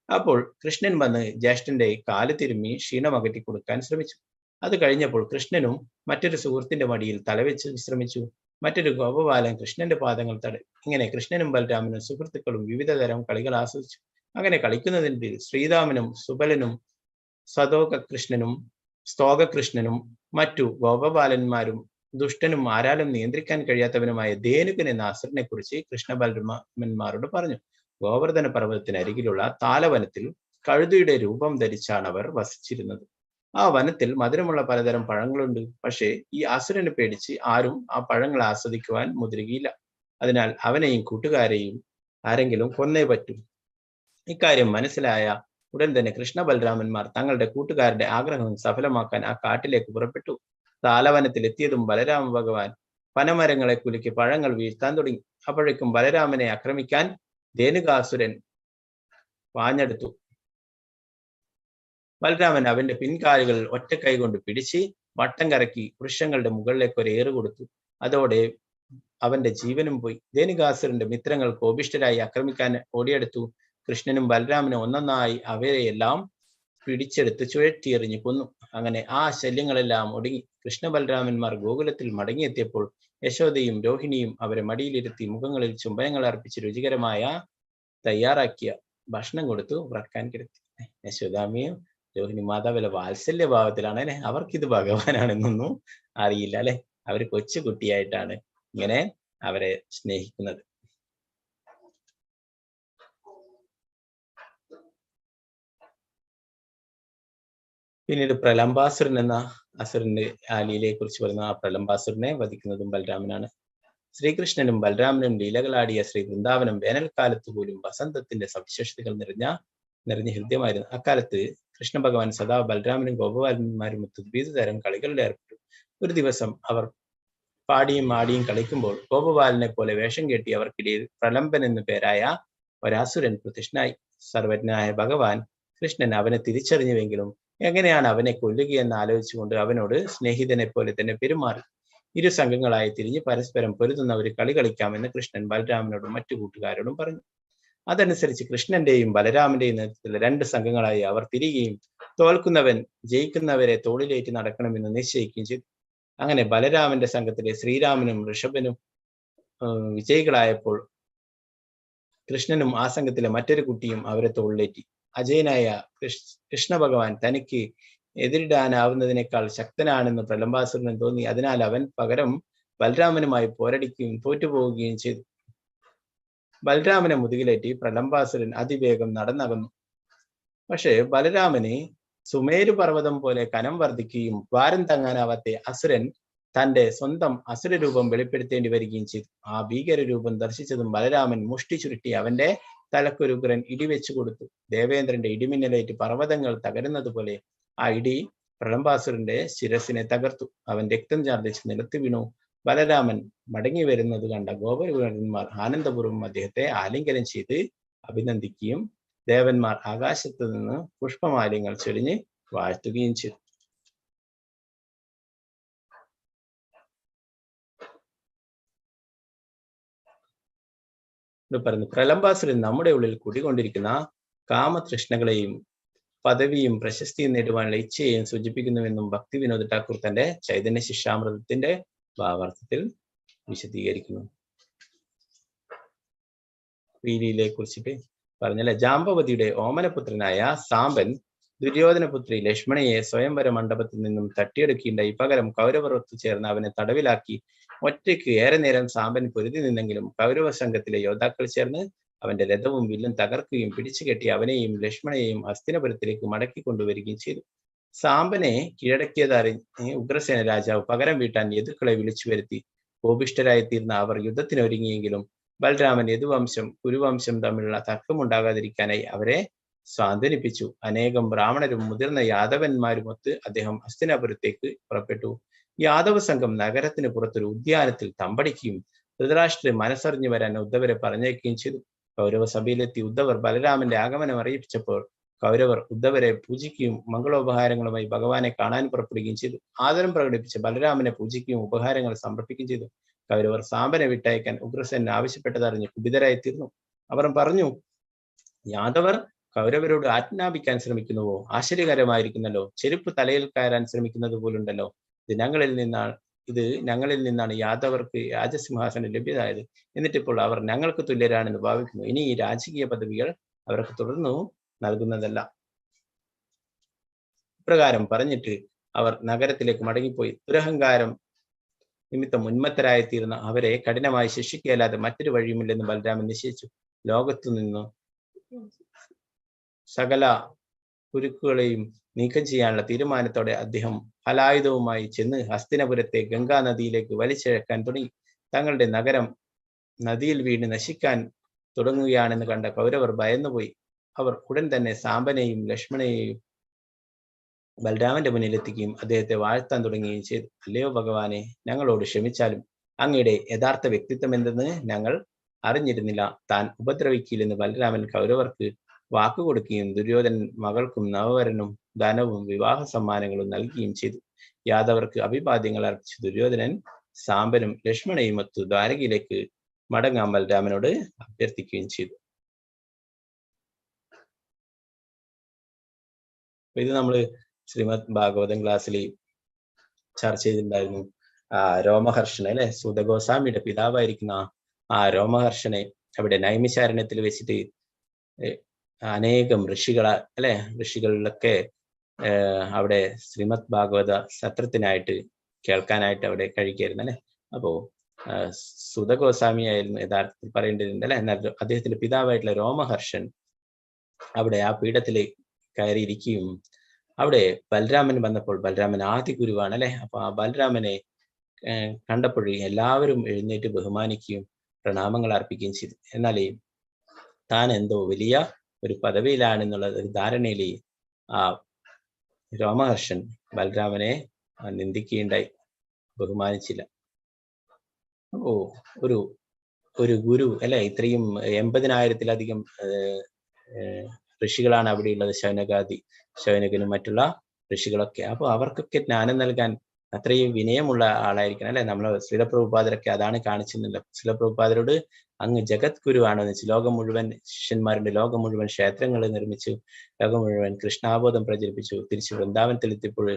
അപ്പോൾ കൃഷ്ണൻ വന്ന് ജ്യേഷ്ഠന്റെ കാല് തിരുമ്മി ക്ഷീണം അകറ്റി കൊടുക്കാൻ ശ്രമിച്ചു. അത് കഴിഞ്ഞപ്പോൾ കൃഷ്ണനും മറ്റൊരു സുഹൃത്തിന്റെ മടിയിൽ തലവെച്ച് വിശ്രമിച്ചു. മറ്റൊരു ഗോപബാലൻ കൃഷ്ണന്റെ പാദങ്ങൾ തടവി. ഇങ്ങനെ കൃഷ്ണനും ബലരാമനും സുഹൃത്തുക്കളും വിവിധ തരം കളികൾ ആസ്വദിച്ചു. അങ്ങനെ കളിക്കുന്നതിന്റെ ശ്രീരാമനും സുബലനും സതോകൃഷ്ണനും സ്തോകകൃഷ്ണനും മറ്റു ഗോപബാലന്മാരും ദുഷ്ടനും ആരാലും നിയന്ത്രിക്കാൻ കഴിയാത്തവനുമായ ധേനുകൻ എന്ന അസുരനെ കുറിച്ച് കൃഷ്ണ ബലരാമന്മാരോട് പറഞ്ഞു. ഗോവർദ്ധന പർവ്വതത്തിന് അരികിലുള്ള താലവനത്തിൽ കഴുതയുടെ രൂപം ധരിച്ചാണ് അവർ വസിച്ചിരുന്നത്. ആ വനത്തിൽ മധുരമുള്ള പലതരം പഴങ്ങളുണ്ട്. പക്ഷേ ഈ അസുരനെ പേടിച്ച് ആരും ആ പഴങ്ങൾ ആസ്വദിക്കുവാൻ മുതിരുകയില്ല. അതിനാൽ അവനെയും കൂട്ടുകാരെയും ആരെങ്കിലും കൊന്നേ പറ്റൂ. ഇക്കാര്യം മനസ്സിലായ ഉടൻ തന്നെ കൃഷ്ണ ബലരാമന്മാർ തങ്ങളുടെ കൂട്ടുകാരുടെ ആഗ്രഹം സഫലമാക്കാൻ ആ കാട്ടിലേക്ക് പുറപ്പെട്ടു. താലവനത്തിൽ എത്തിയതും ബലരാമ ഭഗവാൻ പനമരങ്ങളെ കുലുക്കി പഴങ്ങൾ വീഴ്ത്താൻ തുടങ്ങി. അപ്പോഴേക്കും ബലരാമനെ ആക്രമിക്കാൻ ധേനുകാസുരൻ പാഞ്ഞെടുത്തു. ബലരാമൻ അവന്റെ പിൻകാലുകൾ ഒറ്റ കൈ കൊണ്ട് പിടിച്ച് വട്ടം കറക്കി വൃക്ഷങ്ങളുടെ മുകളിലേക്ക് ഒരു ഏറ് കൊടുത്തു. അതോടെ അവന്റെ ജീവനും പോയി. ധേനുകാസുരന്റെ മിത്രങ്ങൾ കോപിഷ്ഠരായി ആക്രമിക്കാൻ ഓടിയെടുത്തു. കൃഷ്ണനും ബലരാമനും ഒന്നൊന്നായി അവരെയെല്ലാം പിടിച്ചെടുത്ത് ചുഴറ്റിയെറിഞ്ഞു കൊന്നു. അങ്ങനെ ആ ശല്യങ്ങളെല്ലാം ഒടുങ്ങി. കൃഷ്ണ ബലരാമന്മാർ ഗോകുലത്തിൽ മടങ്ങിയെത്തിയപ്പോൾ യശോദയും രോഹിണിയും അവരെ മടിയിലിരുത്തി മുഖങ്ങളിൽ ചുംബനങ്ങൾ അർപ്പിച്ച് രുചികരമായ തയ്യാറാക്കിയ ഭക്ഷണം കൊടുത്തു ഉറക്കാൻ കിടത്തി. യശോദാമിയും രോഹിണി മാതാവിലെ വാത്സല്യ ഭാവത്തിലാണ് അല്ലെ. അവർക്കിത് ഭഗവാനാണെന്നൊന്നും അറിയില്ല അല്ലെ. അവർ കൊച്ചു കുട്ടിയായിട്ടാണ് ഇങ്ങനെ അവരെ സ്നേഹിക്കുന്നത്. പിന്നീട് പ്രലംബാസുരൻ എന്ന അസുരന്റെ ആ ലീലയെ കുറിച്ച് പറയുന്ന ആ പ്രലംബാസുരനെ വധിക്കുന്നതും ബലരാമനാണ്. ശ്രീകൃഷ്ണനും ബലരാമനും ലീലകളാടിയ ശ്രീ വൃന്ദാവനം വേനൽക്കാലത്ത് പോലും വസന്തത്തിന്റെ സവിശേഷതകൾ നിറഞ്ഞ ഹൃദയമായിരുന്നു. അക്കാലത്ത് കൃഷ്ണ ഭഗവാൻ സദാ ബലരാമനും ഗോപബാലന്മാരും വിവിധ തരം കളികളിൽ ഏർപ്പെട്ടു. ഒരു ദിവസം അവർ പാടിയും ആടിയും കളിക്കുമ്പോൾ ഗോപബാലനെ പോലെ വേഷം കെട്ടി അവർക്കിടയിൽ പ്രലംബൻ എന്നു പേരായ ഒരാസുരൻ പ്രത്യക്ഷനായി. സർവജ്ഞനായ ഭഗവാൻ കൃഷ്ണൻ അവനെ തിരിച്ചറിഞ്ഞുവെങ്കിലും എങ്ങനെയാണ് അവനെ കൊല്ലുകയെന്ന് ആലോചിച്ചുകൊണ്ട് അവനോട് സ്നേഹിതനെ പോലെ തന്നെ പെരുമാറി. ഇരു സംഘങ്ങളായി തിരിഞ്ഞ് പരസ്പരം പൊരുതുന്ന ഒരു കളി കളിക്കാമെന്ന് കൃഷ്ണൻ ബലരാമനോടും മറ്റു കൂട്ടുകാരോടും പറഞ്ഞു. അതനുസരിച്ച് കൃഷ്ണന്റെയും ബലരാമന്റെയും നേതൃത്വത്തിൽ 2 സംഘങ്ങളായി അവർ തിരികെയും തോൽക്കുന്നവൻ ജയിക്കുന്നവരെ തോളിലേറ്റ് നടക്കണമെന്ന് നിശ്ചയിക്കുകയും ചെയ്തു. അങ്ങനെ ബലരാമന്റെ സംഘത്തിലെ ശ്രീരാമനും ഋഷഭനും വിജയികളായപ്പോൾ കൃഷ്ണനും ആ സംഘത്തിലെ മറ്റൊരു കുട്ടിയും അവരെ തോളിലേറ്റി. അജയനായ കൃഷ്ണ ഭഗവാൻ തനിക്ക് എതിരിടാനാവുന്നതിനേക്കാൾ ശക്തനാണെന്ന് പ്രലംബാസുരന് തോന്നി. അതിനാൽ അവൻ പകരം ബലരാമനുമായി പോരടിക്കുകയും തോറ്റുപോവുകയും ചെയ്തു. ബലരാമനെ മുതുകിലേറ്റി പ്രലംബാസുരൻ അതിവേഗം നടന്നകന്നു. പക്ഷേ ബലരാമന് സുമേരു പർവ്വതം പോലെ കനം വർദ്ധിക്കുകയും ഭാരം താങ്ങാനാവാത്ത അസുരൻ തന്റെ സ്വന്തം അസുരരൂപം വെളിപ്പെടുത്തേണ്ടി വരികയും ചെയ്തു. ആ ഭീകര രൂപം ദർശിച്ചതും ബലരാമൻ മുഷ്ടി ചുരുട്ടി അവന്റെ തലക്കൊരുഗ്രൻ ഇടിവെച്ചു കൊടുത്തു. ദേവേന്ദ്രന്റെ ഇടിമിന്നലേറ്റ് പർവ്വതങ്ങൾ തകരുന്നത് പോലെ ആ ഇടി പ്രലംബാസുരന്റെ ശിരസിനെ തകർത്തു. അവൻ രക്തം ഛർദ്ദിച്ച് നിലത്ത് വീണു. ബലരാമൻ മടങ്ങി വരുന്നത് കണ്ട ഗോപകുമാരന്മാർ ആനന്ദപൂർവ്വം അദ്ദേഹത്തെ ആലിംഗനം ചെയ്ത് അഭിനന്ദിക്കുകയും ദേവന്മാർ ആകാശത്ത് നിന്ന് പുഷ്പമാലിന്യങ്ങൾ ചൊരിഞ്ഞ് വാഴ്ത്തുകയും ചെയ്തു. പറഞ്ഞു, പ്രലംബാസുരൻ നമ്മുടെ ഉള്ളിൽ കുടികൊണ്ടിരിക്കുന്ന കാമതൃഷ്ണകളെയും പദവിയും പ്രശസ്തിയും നേടുവാനുള്ള ഇച്ഛയെയും സൂചിപ്പിക്കുന്നുവെന്നും ഭക്തി വിനോദ് ഠാക്കൂർ തന്റെ ചൈതന്യ ശിക്ഷാമൃതത്തിന്റെ ഭാവാർത്ഥത്തിൽ വിശദീകരിക്കുന്നു. വീലിയെ കുറിച്ചിട്ട് പറഞ്ഞല്ലേ, ജാമ്പവതിയുടെ ഓമനപുത്രനായ സാമ്പൻ ദുര്യോധനപുത്രി ലക്ഷ്മണയെ സ്വയംവര മണ്ഡപത്തിൽ നിന്നും തട്ടിയെടുക്കുകയുണ്ടായി. പകരം കൗരവർ ഒത്തുചേർന്ന് അവനെ തടവിലാക്കി. ഒറ്റയ്ക്ക് ഏറെ നേരം സാമ്പൻ പൊരുതി നിന്നെങ്കിലും കൗരവ സംഘത്തിലെ യോദ്ധാക്കൾ ചേർന്ന് അവന്റെ രഥവും വില്ലും തകർക്കുകയും പിടിച്ചുകെട്ടി അവനെയും ലക്ഷ്മണയെയും ഹസ്തിനപുരത്തിലേക്ക് മടക്കി കൊണ്ടുവരികയും ചെയ്തു. സാമ്പനെ കീഴടക്കിയതറിഞ്ഞ് ഉഗ്രസേന രാജാവ് പകരം വീട്ടാൻ യദുക്കളെ വിളിച്ചു വരുത്തി. കോപിഷ്ഠരായി തീർന്ന അവർ യുദ്ധത്തിനൊരുങ്ങിയെങ്കിലും ബലരാമൻ യദുവംശം കുരുവംശം തമ്മിലുള്ള തർക്കമുണ്ടാകാതിരിക്കാനായി അവരെ സാന്ത്വനിപ്പിച്ചു. അനേകം ബ്രാഹ്മണരും മുതിർന്ന യാദവന്മാരുമൊത്ത് അദ്ദേഹം ഹസ്തിനാപുരത്തേക്ക് പുറപ്പെട്ടു. യാദവ സംഘം നഗരത്തിന് പുറത്തൊരു ഉദ്യാനത്തിൽ തമ്പടിക്കുകയും ധൃതരാഷ്ട്രരെ മനസ്സറിഞ്ഞു വരാൻ ഉദ്ധവരെ പറഞ്ഞയക്കുകയും ചെയ്തു. കൗരവ സഭയിലെത്തി ഉദ്ധവർ ബലരാമന്റെ ആഗമനം അറിയിച്ചപ്പോൾ കൗരവർ ഉദ്ധവരെ പൂജിക്കുകയും മംഗളോപഹാരങ്ങളുമായി ഭഗവാനെ കാണാൻ പുറപ്പെടുകയും ചെയ്തു. ആദരം പ്രകടിപ്പിച്ച് ബലരാമനെ പൂജിക്കുകയും ഉപഹാരങ്ങൾ സമർപ്പിക്കുകയും ചെയ്തു. കൗരവർ സാമ്പനെ വിട്ടയക്കാൻ ഉഗ്രസേനൻ ആവശ്യപ്പെട്ടതറിഞ്ഞ് കുപിതരായി തീർന്നു. അവർ പറഞ്ഞു, യാദവർ കൗരവരോട് ആജ്ഞാപിക്കാൻ ശ്രമിക്കുന്നുവോ? ആശ്ചര്യകരമായിരിക്കുന്നല്ലോ. ചെരുപ്പ് തലയിൽ കയറാൻ ശ്രമിക്കുന്നത് പോലുണ്ടല്ലോ. ഇത് ഞങ്ങളിൽ നിന്നാണ് യാദവർക്ക് രാജസിംഹാസനം ലഭ്യമായത്. എന്നിട്ടിപ്പോൾ അവർ ഞങ്ങൾക്ക് തുല്യരാണെന്ന് ഭാവിക്കുന്നു. ഇനി ഈ രാജകീയ പദവികൾ അവർക്ക് തുടർന്നു നൽകുന്നതല്ല. ഇപ്രകാരം പറഞ്ഞിട്ട് അവർ നഗരത്തിലേക്ക് മടങ്ങിപ്പോയി. ദുരഹങ്കാരം നിമിത്തം ഉന്മത്തരായിത്തീർന്ന അവരെ കഠിനമായി ശിക്ഷിക്കുകയല്ലാതെ മറ്റൊരു വഴിയുമില്ലെന്ന് ബലരാമൻ നിശ്ചയിച്ചു. ലോകത്തു നിന്നു സകല കുരുക്കുകളെയും നീക്കം ചെയ്യാനുള്ള തീരുമാനത്തോടെ അദ്ദേഹം ഹലായുധവുമായി ചെന്ന് ഹസ്തിനപുരത്തെ ഗംഗാ നദിയിലേക്ക് വലിച്ചിഴക്കാൻ തുടങ്ങി. തങ്ങളുടെ നഗരം നദിയിൽ വീണ് നശിക്കാൻ തുടങ്ങുകയാണെന്ന് കണ്ട കൗരവർ ഭയന്നുപോയി. അവർ ഉടൻ തന്നെ സാമ്പനെയും ലക്ഷ്മണനെയും ബലരാമന്റെ മുന്നിലെത്തിക്കുകയും അദ്ദേഹത്തെ വാഴ്ത്താൻ തുടങ്ങുകയും ചെയ്തു. അല്ലയോ ഭഗവാനെ, ഞങ്ങളോട് ക്ഷമിച്ചാലും അങ്ങയുടെ യഥാർത്ഥ വ്യക്തിത്വം എന്തെന്ന് ഞങ്ങൾ അറിഞ്ഞിരുന്നില്ല. താൻ ഉപദ്രവിക്കില്ലെന്ന് ബലരാമൻ കൗരവർക്ക് വാക്കുകൊടുക്കുകയും ദുര്യോധനൻ മകൾക്കും നവവരനും ധനവും വിവാഹ സമ്മാനങ്ങളും നൽകുകയും ചെയ്തു. യാദവർക്ക് അഭിവാദ്യങ്ങൾ അർപ്പിച്ച് ദുര്യോധനൻ സാമ്പനും ലക്ഷ്മണയും ഒത്തു ദ്വാരകയിലേക്ക് മടങ്ങാൻ ബലരാമനോട് അഭ്യർത്ഥിക്കുകയും ചെയ്തു. ഇത് നമ്മൾ ശ്രീമദ് ഭാഗവതം ക്ലാസ്സിൽ ചർച്ച ചെയ്തിട്ടുണ്ടായിരുന്നു. രോമഹർഷനെ അല്ലെ, സൂതഗോസ്വാമിയുടെ പിതാവായിരിക്കുന്ന ആ രോമഹർഷനെ അവിടെ നൈമിശാരണ്യത്തിൽ വെച്ചിട്ട് അനേകം ഋഷികളിലൊക്കെ അവിടെ ശ്രീമദ് ഭാഗവത സത്രത്തിനായിട്ട് കേൾക്കാനായിട്ട് അവിടെ കഴിക്കായിരുന്നു അല്ലെ. അപ്പോ സൂതഗോസ്വാമിയായിരുന്നു യഥാർത്ഥത്തിൽ പറയേണ്ടതുണ്ട് അല്ലെ. എന്നാൽ അദ്ദേഹത്തിന്റെ പിതാവായിട്ടുള്ള രോമഹർഷൻ അവിടെ ആ പീഠത്തിൽ കയറിയിരിക്കുകയും അവിടെ ബലരാമൻ വന്നപ്പോൾ, ബലരാമൻ ആദി ഗുരുവാണ് അല്ലെ. അപ്പൊ ആ ബലരാമനെ കണ്ടപ്പോഴേ എല്ലാവരും എഴുന്നേറ്റ് ബഹുമാനിക്കുകയും പ്രണാമങ്ങൾ അർപ്പിക്കുകയും ചെയ്തു. എന്നാൽ താൻ എന്തോ വലിയ ഒരു പദവിയിലാണെന്നുള്ള ഒരു ധാരണയിൽ ആ രോമഹർഷൻ ബലരാമനെ നിന്ദിക്കുകയുണ്ടായി, ബഹുമാനിച്ചില്ല. അപ്പോ ഒരു ഗുരു അല്ലെ, ഇത്രയും 80,000-ലധികം ഋഷികളാണ് അവിടെയുള്ളത്, ശൗനകനും മറ്റുള്ള ഋഷികളൊക്കെ. അപ്പോൾ അവർക്കൊക്കെ ജ്ഞാനം നൽകാൻ അത്രയും വിനയമുള്ള ആളായിരിക്കണം അല്ലെ. നമ്മൾ ശ്രീലപ്രഭുപാദരൊക്കെ അതാണ് കാണിച്ചിരുന്നത്. ശ്രീലപ്രഭുപാദരോട് അങ്ങ് ജഗത് ഗുരുവാണെന്ന് വെച്ച് ലോകം മുഴുവൻ ശിഷ്യന്മാരുടെ, ലോകം മുഴുവൻ ക്ഷേത്രങ്ങൾ നിർമ്മിച്ചു, ലോകം മുഴുവൻ കൃഷ്ണാബോധം പ്രചരിപ്പിച്ചു. തിരിച്ച് വൃന്ദാവനത്തിലെത്തിയപ്പോൾ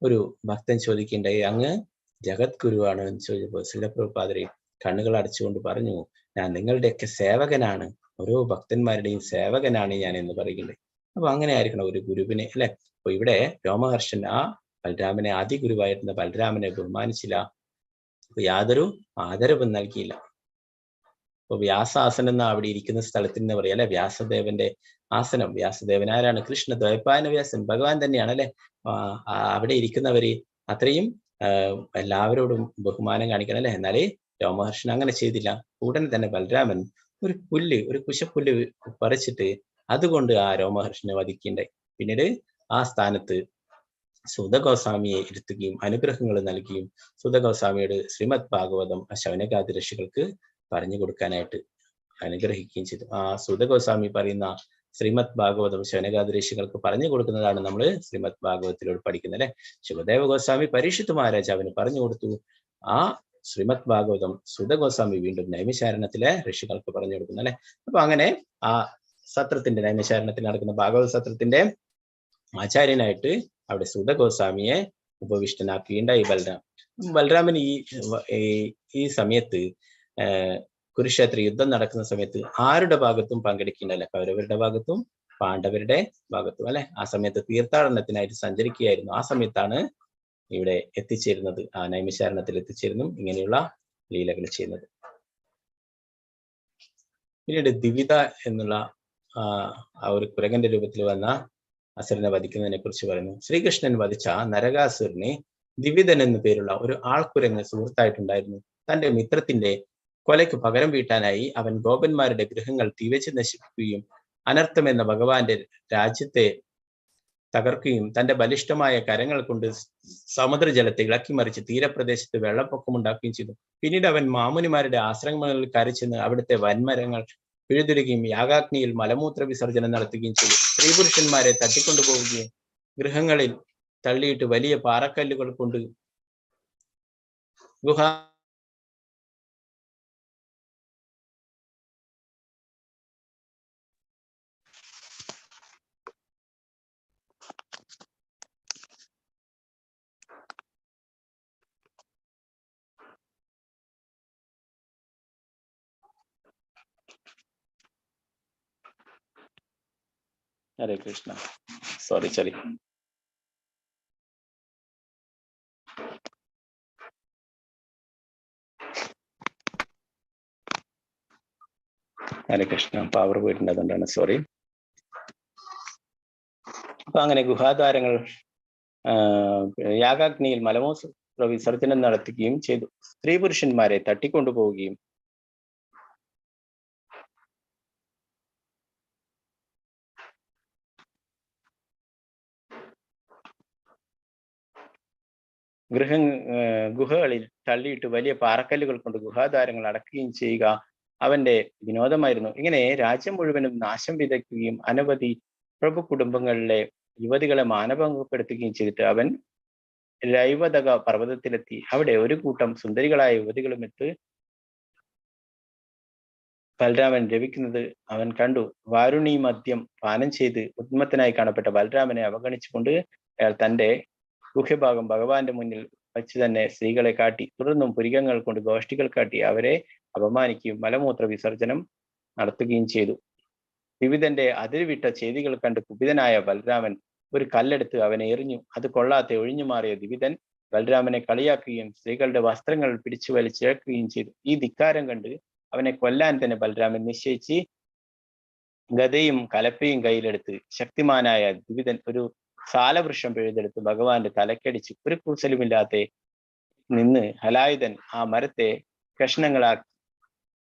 ഒരു ഭക്തൻ ചോദിക്കേണ്ടായി, അങ്ങ് ജഗത് ഗുരുവാണ് എന്ന് ചോദിച്ചപ്പോൾ ശ്രീലപ്രഭുപാദരെ കണ്ണുകൾ അടച്ചുകൊണ്ട് പറഞ്ഞു, ഞാൻ നിങ്ങളുടെയൊക്കെ സേവകനാണ്, ഓരോ ഭക്തന്മാരുടെയും സേവകനാണ് ഞാൻ എന്ന് പറയുന്നുണ്ട്. അപ്പൊ അങ്ങനെ ആയിരിക്കണം ഒരു ഗുരുവിനെ അല്ലെ. അപ്പൊ ഇവിടെ രോമഹർഷൻ ആ ബലരാമനെ, ആദി ഗുരുവായിരുന്ന ബലരാമനെ ബഹുമാനിച്ചില്ല, യാതൊരു ആദരവും നൽകിയില്ല. അപ്പൊ വ്യാസാസനം എന്ന അവിടെ ഇരിക്കുന്ന സ്ഥലത്തിന് പറയാം അല്ലെ, വ്യാസദേവന്റെ ആസനം. വ്യാസദേവൻ ആരാണ്? കൃഷ്ണ ദ്വൈപായന വ്യാസൻ, ഭഗവാൻ തന്നെയാണ് അല്ലെ. അവിടെ ഇരിക്കുന്നവര് അത്രയും എല്ലാവരോടും ബഹുമാനം കാണിക്കണം അല്ലെ. എന്നാലേ രോമഹർഷൻ അങ്ങനെ ചെയ്തില്ല. ഉടനെ തന്നെ ബലരാമൻ ഒരു കുശപ്പുല്ല് പറിച്ചിട്ട് അതുകൊണ്ട് ആ രോമഹർഷനെ വധിക്കുകയുണ്ടായി. പിന്നീട് ആ സ്ഥാനത്ത് സൂതഗോസ്വാമിയെ ഇരുത്തുകയും അനുഗ്രഹങ്ങൾ നൽകുകയും സൂതഗോസ്വാമിയോട് ശ്രീമദ് ഭാഗവതം ശൗനകാദി ഋഷികൾക്ക് പറഞ്ഞു കൊടുക്കാനായിട്ട് അനുഗ്രഹിക്കുകയും ചെയ്തു. ആ സൂതഗോസ്വാമി പറയുന്ന ശ്രീമദ് ഭാഗവതം ശൗനകാദി ഋഷികൾക്ക് പറഞ്ഞു കൊടുക്കുന്നതാണ് നമ്മൾ ശ്രീമദ് ഭാഗവതത്തിലൂടെ പഠിക്കുന്നത് അല്ലെ. ശുഭദേവ ഗോസ്വാമി പരീക്ഷിത് മഹാരാജാവിന് പറഞ്ഞു കൊടുത്തു. ആ ശ്രീമദ് ഭാഗവതം സൂതഗോസ്വാമി വീണ്ടും നൈമിശാരണത്തിലെ ഋഷികൾക്ക് പറഞ്ഞു കൊടുക്കുന്നു അല്ലെ. അപ്പൊ അങ്ങനെ ആ സത്രത്തിന്റെ, നൈമിശാരണത്തിൽ നടക്കുന്ന ഭാഗവത സത്രത്തിന്റെ ആചാര്യനായിട്ട് അവിടെ സൂതഗോസ്വാമിയെ ഉപവിഷ്ടനാക്കുകയുണ്ടായി ബലരാമൻ. ഈ സമയത്ത് കുരുക്ഷേത്ര യുദ്ധം നടക്കുന്ന സമയത്ത് ആരുടെ ഭാഗത്തും പങ്കെടുക്കേണ്ടല്ല, കൗരവരുടെ ഭാഗത്തും പാണ്ഡവരുടെ ഭാഗത്തും അല്ലെ. ആ സമയത്ത് തീർത്ഥാടനത്തിനായിട്ട് സഞ്ചരിക്കുകയായിരുന്നു. ആ സമയത്താണ് ഇവിടെ എത്തിച്ചേരുന്നത്, ആ നൈമിശാരണത്തിൽ എത്തിച്ചേരുന്നു ഇങ്ങനെയുള്ള ലീലകൾ ചെയ്യുന്നത്. പിന്നീട് ദിവിത എന്നുള്ള ആ ഒരു കുരകന്റെ രൂപത്തിൽ വന്ന അസുരനെ വധിക്കുന്നതിനെ കുറിച്ച് പറയുന്നു. ശ്രീകൃഷ്ണൻ വധിച്ച നരകാസുരനെ ദിവിതൻ എന്നു പേരുള്ള ഒരു ആൾക്കുരങ്ങ് സുഹൃത്തായിട്ടുണ്ടായിരുന്നു. തന്റെ മിത്രത്തിന്റെ കൊലയ്ക്ക് പകരം വീട്ടാനായി അവൻ ഗോപന്മാരുടെ ഗൃഹങ്ങൾ തീവച്ച് നശിപ്പിക്കുകയും അനർത്ഥം എന്ന ഭഗവാന്റെ രാജ്യത്തെ തകർക്കുകയും തന്റെ ബലിഷ്ഠമായ കരങ്ങൾ കൊണ്ട് സമുദ്രജലത്തെ ഇളക്കിമറിച്ച് തീരപ്രദേശത്ത് വെള്ളപ്പൊക്കമുണ്ടാക്കുകയും ചെയ്തു. പിന്നീട് അവൻ മാമുനിമാരുടെ ആശ്രമങ്ങളിൽ കയറിച്ചെന്ന് അവിടുത്തെ വൻമരങ്ങൾ പിഴുതിരുകയും യാഗാഗ്നിയിൽ മലമൂത്ര വിസർജനം നടത്തുകയും ചെയ്തു. സ്ത്രീ പുരുഷന്മാരെ തട്ടിക്കൊണ്ടുപോവുകയും ഗൃഹങ്ങളിൽ തള്ളിയിട്ട് വലിയ പാറക്കല്ലുകൾ കൊണ്ട് ഗുഹ ഹരേ കൃഷ്ണ. സോറി. ഹരേ കൃഷ്ണ. പവർ പോയിട്ടുണ്ട്, അതുകൊണ്ടാണ് സോറി. അപ്പൊ അങ്ങനെ ഗുഹാദ്വാരങ്ങൾ യാഗാഗ്നിയിൽ മലമൂത്ര വിസർജനം നടത്തുകയും ചെയ്തു. സ്ത്രീ പുരുഷന്മാരെ തട്ടിക്കൊണ്ടുപോവുകയും ഗുഹകളിൽ തള്ളിയിട്ട് വലിയ പാറക്കല്ലുകൾ കൊണ്ട് ഗുഹാദ്വാരങ്ങൾ അടക്കുകയും ചെയ്യുക അവന്റെ വിനോദമായിരുന്നു. ഇങ്ങനെ രാജ്യം മുഴുവനും നാശം വിതയ്ക്കുകയും അനവധി പ്രഭു കുടുംബങ്ങളിലെ യുവതികളെ മാനഭംഗപ്പെടുത്തുകയും ചെയ്തിട്ട് അവൻ ലൈവതക പർവ്വതത്തിലെത്തി. അവിടെ ഒരു കൂട്ടം സുന്ദരികളായ യുവതികളുമെത്ത് ബലരാമൻ രവിക്കുന്നത് അവൻ കണ്ടു. വാരുണി മദ്യം പാനം ചെയ്ത് ഉന്മത്തനായി കാണപ്പെട്ട ബലരാമനെ അവഗണിച്ചുകൊണ്ട് അയാൾ തന്റെ ഗുഹ്യഭാഗം ഭഗവാന്റെ മുന്നിൽ വച്ച് തന്നെ സ്ത്രീകളെ കാട്ടി. തുടർന്നും പുരികങ്ങൾ കൊണ്ട് ഗോഷ്ഠികൾ കാട്ടി അവരെ അപമാനിക്കുകയും മലമൂത്ര വിസർജനം നടത്തുകയും ചെയ്തു. വിവിധന്റെ അതിരുവിട്ട ചെയ്തികൾ കണ്ട് കുപിതനായ ബലരാമൻ ഒരു കല്ലെടുത്ത് അവനെ എറിഞ്ഞു. അത് കൊള്ളാതെ ഒഴിഞ്ഞു മാറിയ ദിവിതൻ ബലരാമനെ കളിയാക്കുകയും സ്ത്രീകളുടെ വസ്ത്രങ്ങൾ പിടിച്ചു വലിച്ചിഴക്കുകയും ചെയ്തു. ഈ ധിക്കാരം കണ്ട് അവനെ കൊല്ലാൻ തന്നെ ബലരാമൻ നിശ്ചയിച്ച് ഗദയും കലപ്പയും കയ്യിലെടുത്ത് ശക്തിമാനായ ദിവിതൻ ഒരു സാലവൃക്ഷം പിഴുതെടുത്ത് ഭഗവാന്റെ തലക്കടിച്ച് ഒരു കൂസലുമില്ലാതെ നിന്ന് ഹലായുധൻ ആ മരത്തെ കഷ്ണങ്ങളാക്കി.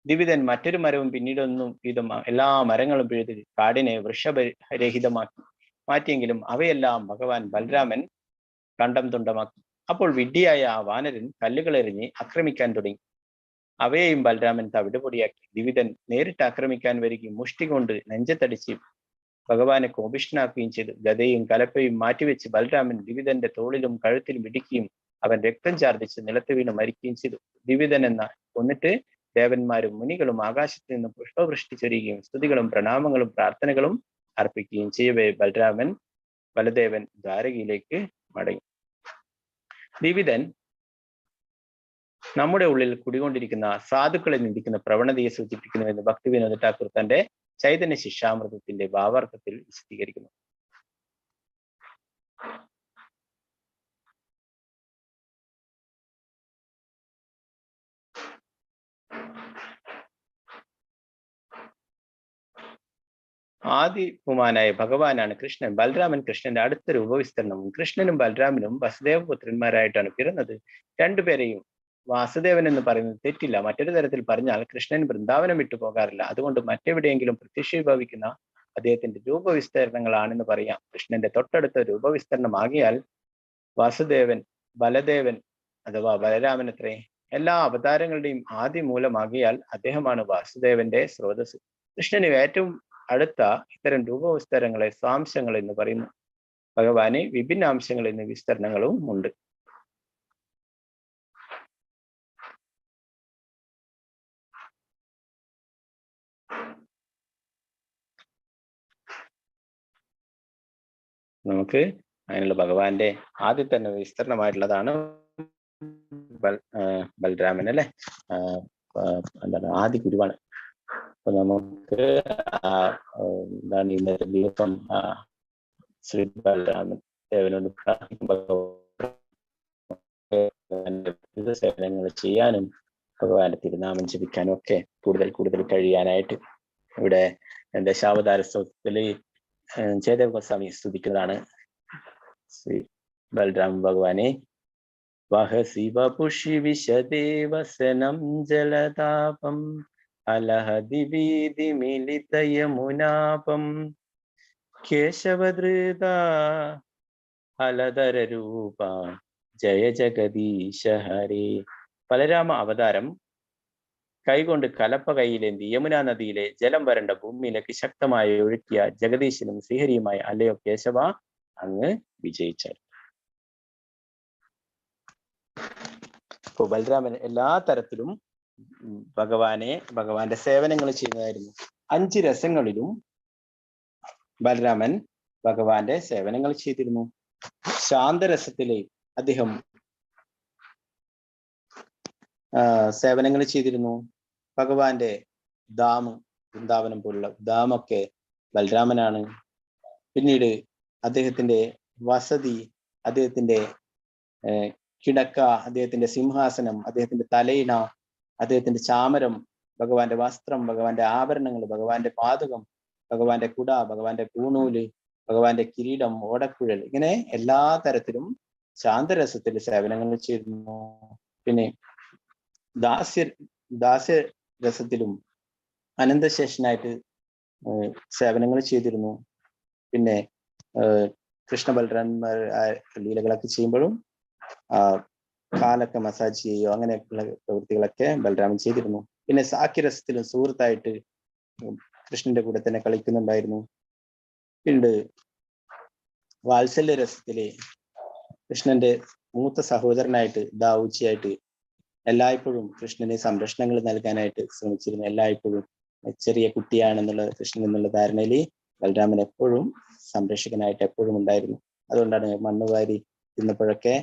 ദിവിതൻ മറ്റൊരു മരവും പിന്നീടൊന്നും വീതം എല്ലാ മരങ്ങളും പിഴുത് കാടിനെ വൃക്ഷരഹിതമാക്കി മാറ്റിയെങ്കിലും അവയെല്ലാം ഭഗവാൻ ബലരാമൻ കണ്ടം തുണ്ടമാക്കി. അപ്പോൾ വിഡ്ഢിയായ ആ വാനരൻ കല്ലുകൾ എറിഞ്ഞ് ആക്രമിക്കാൻ തുടങ്ങി. അവയെയും ബലരാമൻ തവിടുപൊടിയാക്കി. ദിവിതൻ നേരിട്ട് ആക്രമിക്കാൻ വരികയും മുഷ്ടി കൊണ്ട് നെഞ്ചത്തടിച്ച് ഭഗവാനെ കോപിഷ്ഠനാക്കുകയും ചെയ്തു. ഗദയും കലപ്പയും മാറ്റിവെച്ച് ബലരാമൻ ദിവിതന്റെ തോളിലും കഴുത്തിലും ഇടിക്കുകയും അവൻ രക്തം ഛർദ്ദിച്ച് നിലത്ത് വീണ് മരിക്കുകയും ചെയ്തു. ദിവിതൻ കൊന്നിട്ട് ദേവന്മാരും മുനികളും ആകാശത്ത് നിന്ന് പുഷ്പവൃഷ്ടി ചൊരിയുകയും സ്തുതികളും പ്രണാമങ്ങളും പ്രാർത്ഥനകളും അർപ്പിക്കുകയും ചെയ്യവേ ബലദേവൻ ദ്വാരകയിലേക്ക് മടങ്ങി. ദിവിതൻ നമ്മുടെ ഉള്ളിൽ കുടികൊണ്ടിരിക്കുന്ന സാധുക്കളെ നിന്ദിക്കുന്ന പ്രവണതയെ സൂചിപ്പിക്കുന്നുവെന്ന് ഭക്തിവിനോദ ഠാക്കൂർ തന്റെ ചൈതന്യ ശിക്ഷാമൃതത്തിന്റെ ഭാവാർത്ഥത്തിൽ വിശദീകരിക്കുന്നു. ആദിപുമാനായ ഭഗവാനാണ് കൃഷ്ണൻ. ബലരാമൻ കൃഷ്ണന്റെ അടുത്ത രൂപവിസ്തരണവും. കൃഷ്ണനും ബലരാമനും വസുദേവ പുത്രന്മാരായിട്ടാണ് പിറന്നത്. രണ്ടുപേരെയും വാസുദേവൻ എന്ന് പറയുന്നത് തെറ്റില്ല. മറ്റൊരു തരത്തിൽ പറഞ്ഞാൽ കൃഷ്ണൻ വൃന്ദാവനം വിട്ടു പോകാറില്ല. അതുകൊണ്ട് മറ്റെവിടെയെങ്കിലും പ്രത്യക്ഷീഭവിക്കുന്ന അദ്ദേഹത്തിന്റെ രൂപവിസ്തരണങ്ങളാണെന്ന് പറയാം. കൃഷ്ണന്റെ തൊട്ടടുത്ത രൂപവിസ്തരണമാകിയാൽ വാസുദേവൻ ബലദേവൻ അഥവാ ബലരാമനത്രേ. എല്ലാ അവതാരങ്ങളുടെയും ആദ്യ മൂലമാകിയാൽ അദ്ദേഹമാണ് വാസുദേവന്റെ സ്രോതസ്. കൃഷ്ണന് ഏറ്റവും അടുത്ത ഇത്തരം രൂപവിസ്തരങ്ങളെ സ്വാംശങ്ങൾ എന്ന് പറയുന്നു. ഭഗവാന് വിഭിന്നാംശങ്ങൾ എന്ന വിസ്തരണങ്ങളും ഉണ്ട്. നമുക്ക് അതിനുള്ള ഭഗവാന്റെ ആദ്യം തന്നെ വിസ്തരണമായിട്ടുള്ളതാണ് ബലരാമൻ അല്ലെ. എന്താണ് ആദി ഗുരുവാണ്. അപ്പൊ നമുക്ക് എന്താണ് ഇന്നത്തെ ദിവസം ശ്രീ ബലരാമൻ ദേവനോട് സേവനങ്ങൾ ചെയ്യാനും ഭഗവാന്റെ തിരുനാമം ജപിക്കാനും ഒക്കെ കൂടുതൽ കഴിയാനായിട്ട് ഇവിടെ ദശാവതാരസ്തവത്തില് ജയദേവ ഗോസ്വാമി സ്തുതിക്കുന്നതാണ് ശ്രീ ബലരാമ ഭഗവാനെ. വഹസി വപുഷി വിശദേവസനം ജലതാപം അലഹതി വീതി മിലിത യമുനാപം കേശവധൃത ഹലധര രൂപ ജയ ജഗദീശ ഹരേ. ബലരാമ അവതാരം കൈകൊണ്ട് കലപ്പ കൈയിലേന്തി യമുനാ നദിയിലെ ജലം വരണ്ട ഭൂമിയിലേക്ക് ശക്തമായി ഒഴുക്കിയ ജഗദീശനും ശ്രീഹരിയുമായി അല്ലയോ കേശവ അങ്ങ് വിജയിച്ചാൽ. ഇപ്പൊ ബലരാമൻ എല്ലാ തരത്തിലും ഭഗവാന്റെ സേവനങ്ങൾ ചെയ്യുന്നതായിരുന്നു. 5 രസങ്ങളിലും ബലരാമൻ ഭഗവാന്റെ സേവനങ്ങൾ ചെയ്തിരുന്നു. ശാന്തരസത്തിലെ അദ്ദേഹം സേവനങ്ങൾ ചെയ്തിരുന്നു. ഭഗവാന്റെ വൃന്ദാവനം പോലുള്ള ധാമൊക്കെ ബലരാമനാണ്. പിന്നീട് അദ്ദേഹത്തിന്റെ വസതി, അദ്ദേഹത്തിന്റെ കിടക്ക, അദ്ദേഹത്തിന്റെ സിംഹാസനം, അദ്ദേഹത്തിന്റെ തലയിണ, അദ്ദേഹത്തിന്റെ ചാമരം, ഭഗവാന്റെ വസ്ത്രം, ഭഗവാന്റെ ആഭരണങ്ങൾ, ഭഗവാന്റെ പാദകം, ഭഗവാന്റെ കുട, ഭഗവാന്റെ പൂണൂല്, ഭഗവാന്റെ കിരീടം, ഓടക്കുഴൽ, ഇങ്ങനെ എല്ലാ തരത്തിലും ശാന്തരസത്തിൽ സേവനങ്ങൾ ചെയ്തിരുന്നു. പിന്നെ ദാസ്യരസത്തിലും അനന്തശേഷനായിട്ട് സേവനങ്ങൾ ചെയ്തിരുന്നു. പിന്നെ കൃഷ്ണ ബലരാമന്മാർ ലീലകളൊക്കെ ചെയ്യുമ്പോഴും കാലൊക്കെ മസാജ് ചെയ്യുകയോ അങ്ങനെയൊക്കെയുള്ള പ്രവൃത്തികളൊക്കെ ബലരാമൻ ചെയ്തിരുന്നു. പിന്നെ സാഖ്യരസത്തിലും സുഹൃത്തായിട്ട് കൃഷ്ണന്റെ കൂടെ തന്നെ കളിക്കുന്നുണ്ടായിരുന്നു. പിന്നീട് വാത്സല്യ രസത്തിലെ കൃഷ്ണന്റെ മൂത്ത സഹോദരനായിട്ട് ദാവൂജിയായിട്ട് എല്ലായ്പ്പോഴും കൃഷ്ണന് സംരക്ഷണങ്ങൾ നൽകാനായിട്ട് ശ്രമിച്ചിരുന്നു. എല്ലായ്പ്പോഴും ചെറിയ കുട്ടിയാണെന്നുള്ള കൃഷ്ണൻ എന്നുള്ള ധാരണയിൽ ബലരാമൻ എപ്പോഴും സംരക്ഷകനായിട്ട് എപ്പോഴും ഉണ്ടായിരുന്നു. അതുകൊണ്ടാണ് മണ്ണുവാരി തിന്നപ്പോഴൊക്കെ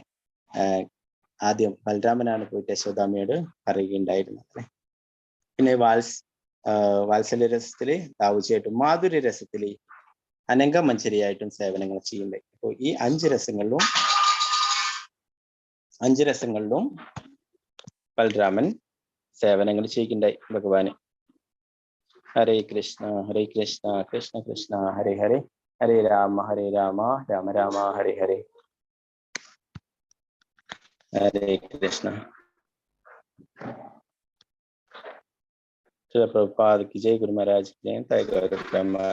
ആദ്യം ബലരാമനാണ് പോയിട്ട് യശോദാമ്മയോട് പറയുകയുണ്ടായിരുന്നത്. പിന്നെ വാത്സല്യ രസത്തില് ദാവൂജിയായിട്ടും മാധുര്യ രസത്തില് അനംഗമഞ്ജരിയായിട്ടും സേവനങ്ങൾ ചെയ്യുന്നുണ്ട്. അപ്പോൾ ഈ 5 രസങ്ങളിലും ബലരാമൻ സേവനങ്ങൾ ചെയ്യുന്നുണ്ടായി ഭഗവാന്. ഹരേ കൃഷ്ണ കൃഷ്ണ കൃഷ്ണ ഹരേ ഹരേ, ഹരേ രാമ രാമ രാമ ഹരേ ഹരേ. ഹരേ കൃഷ്ണ. श्रील प्रभुपाद की जय, गुरु महाराज की जय, जय गौर ब्रह्मा।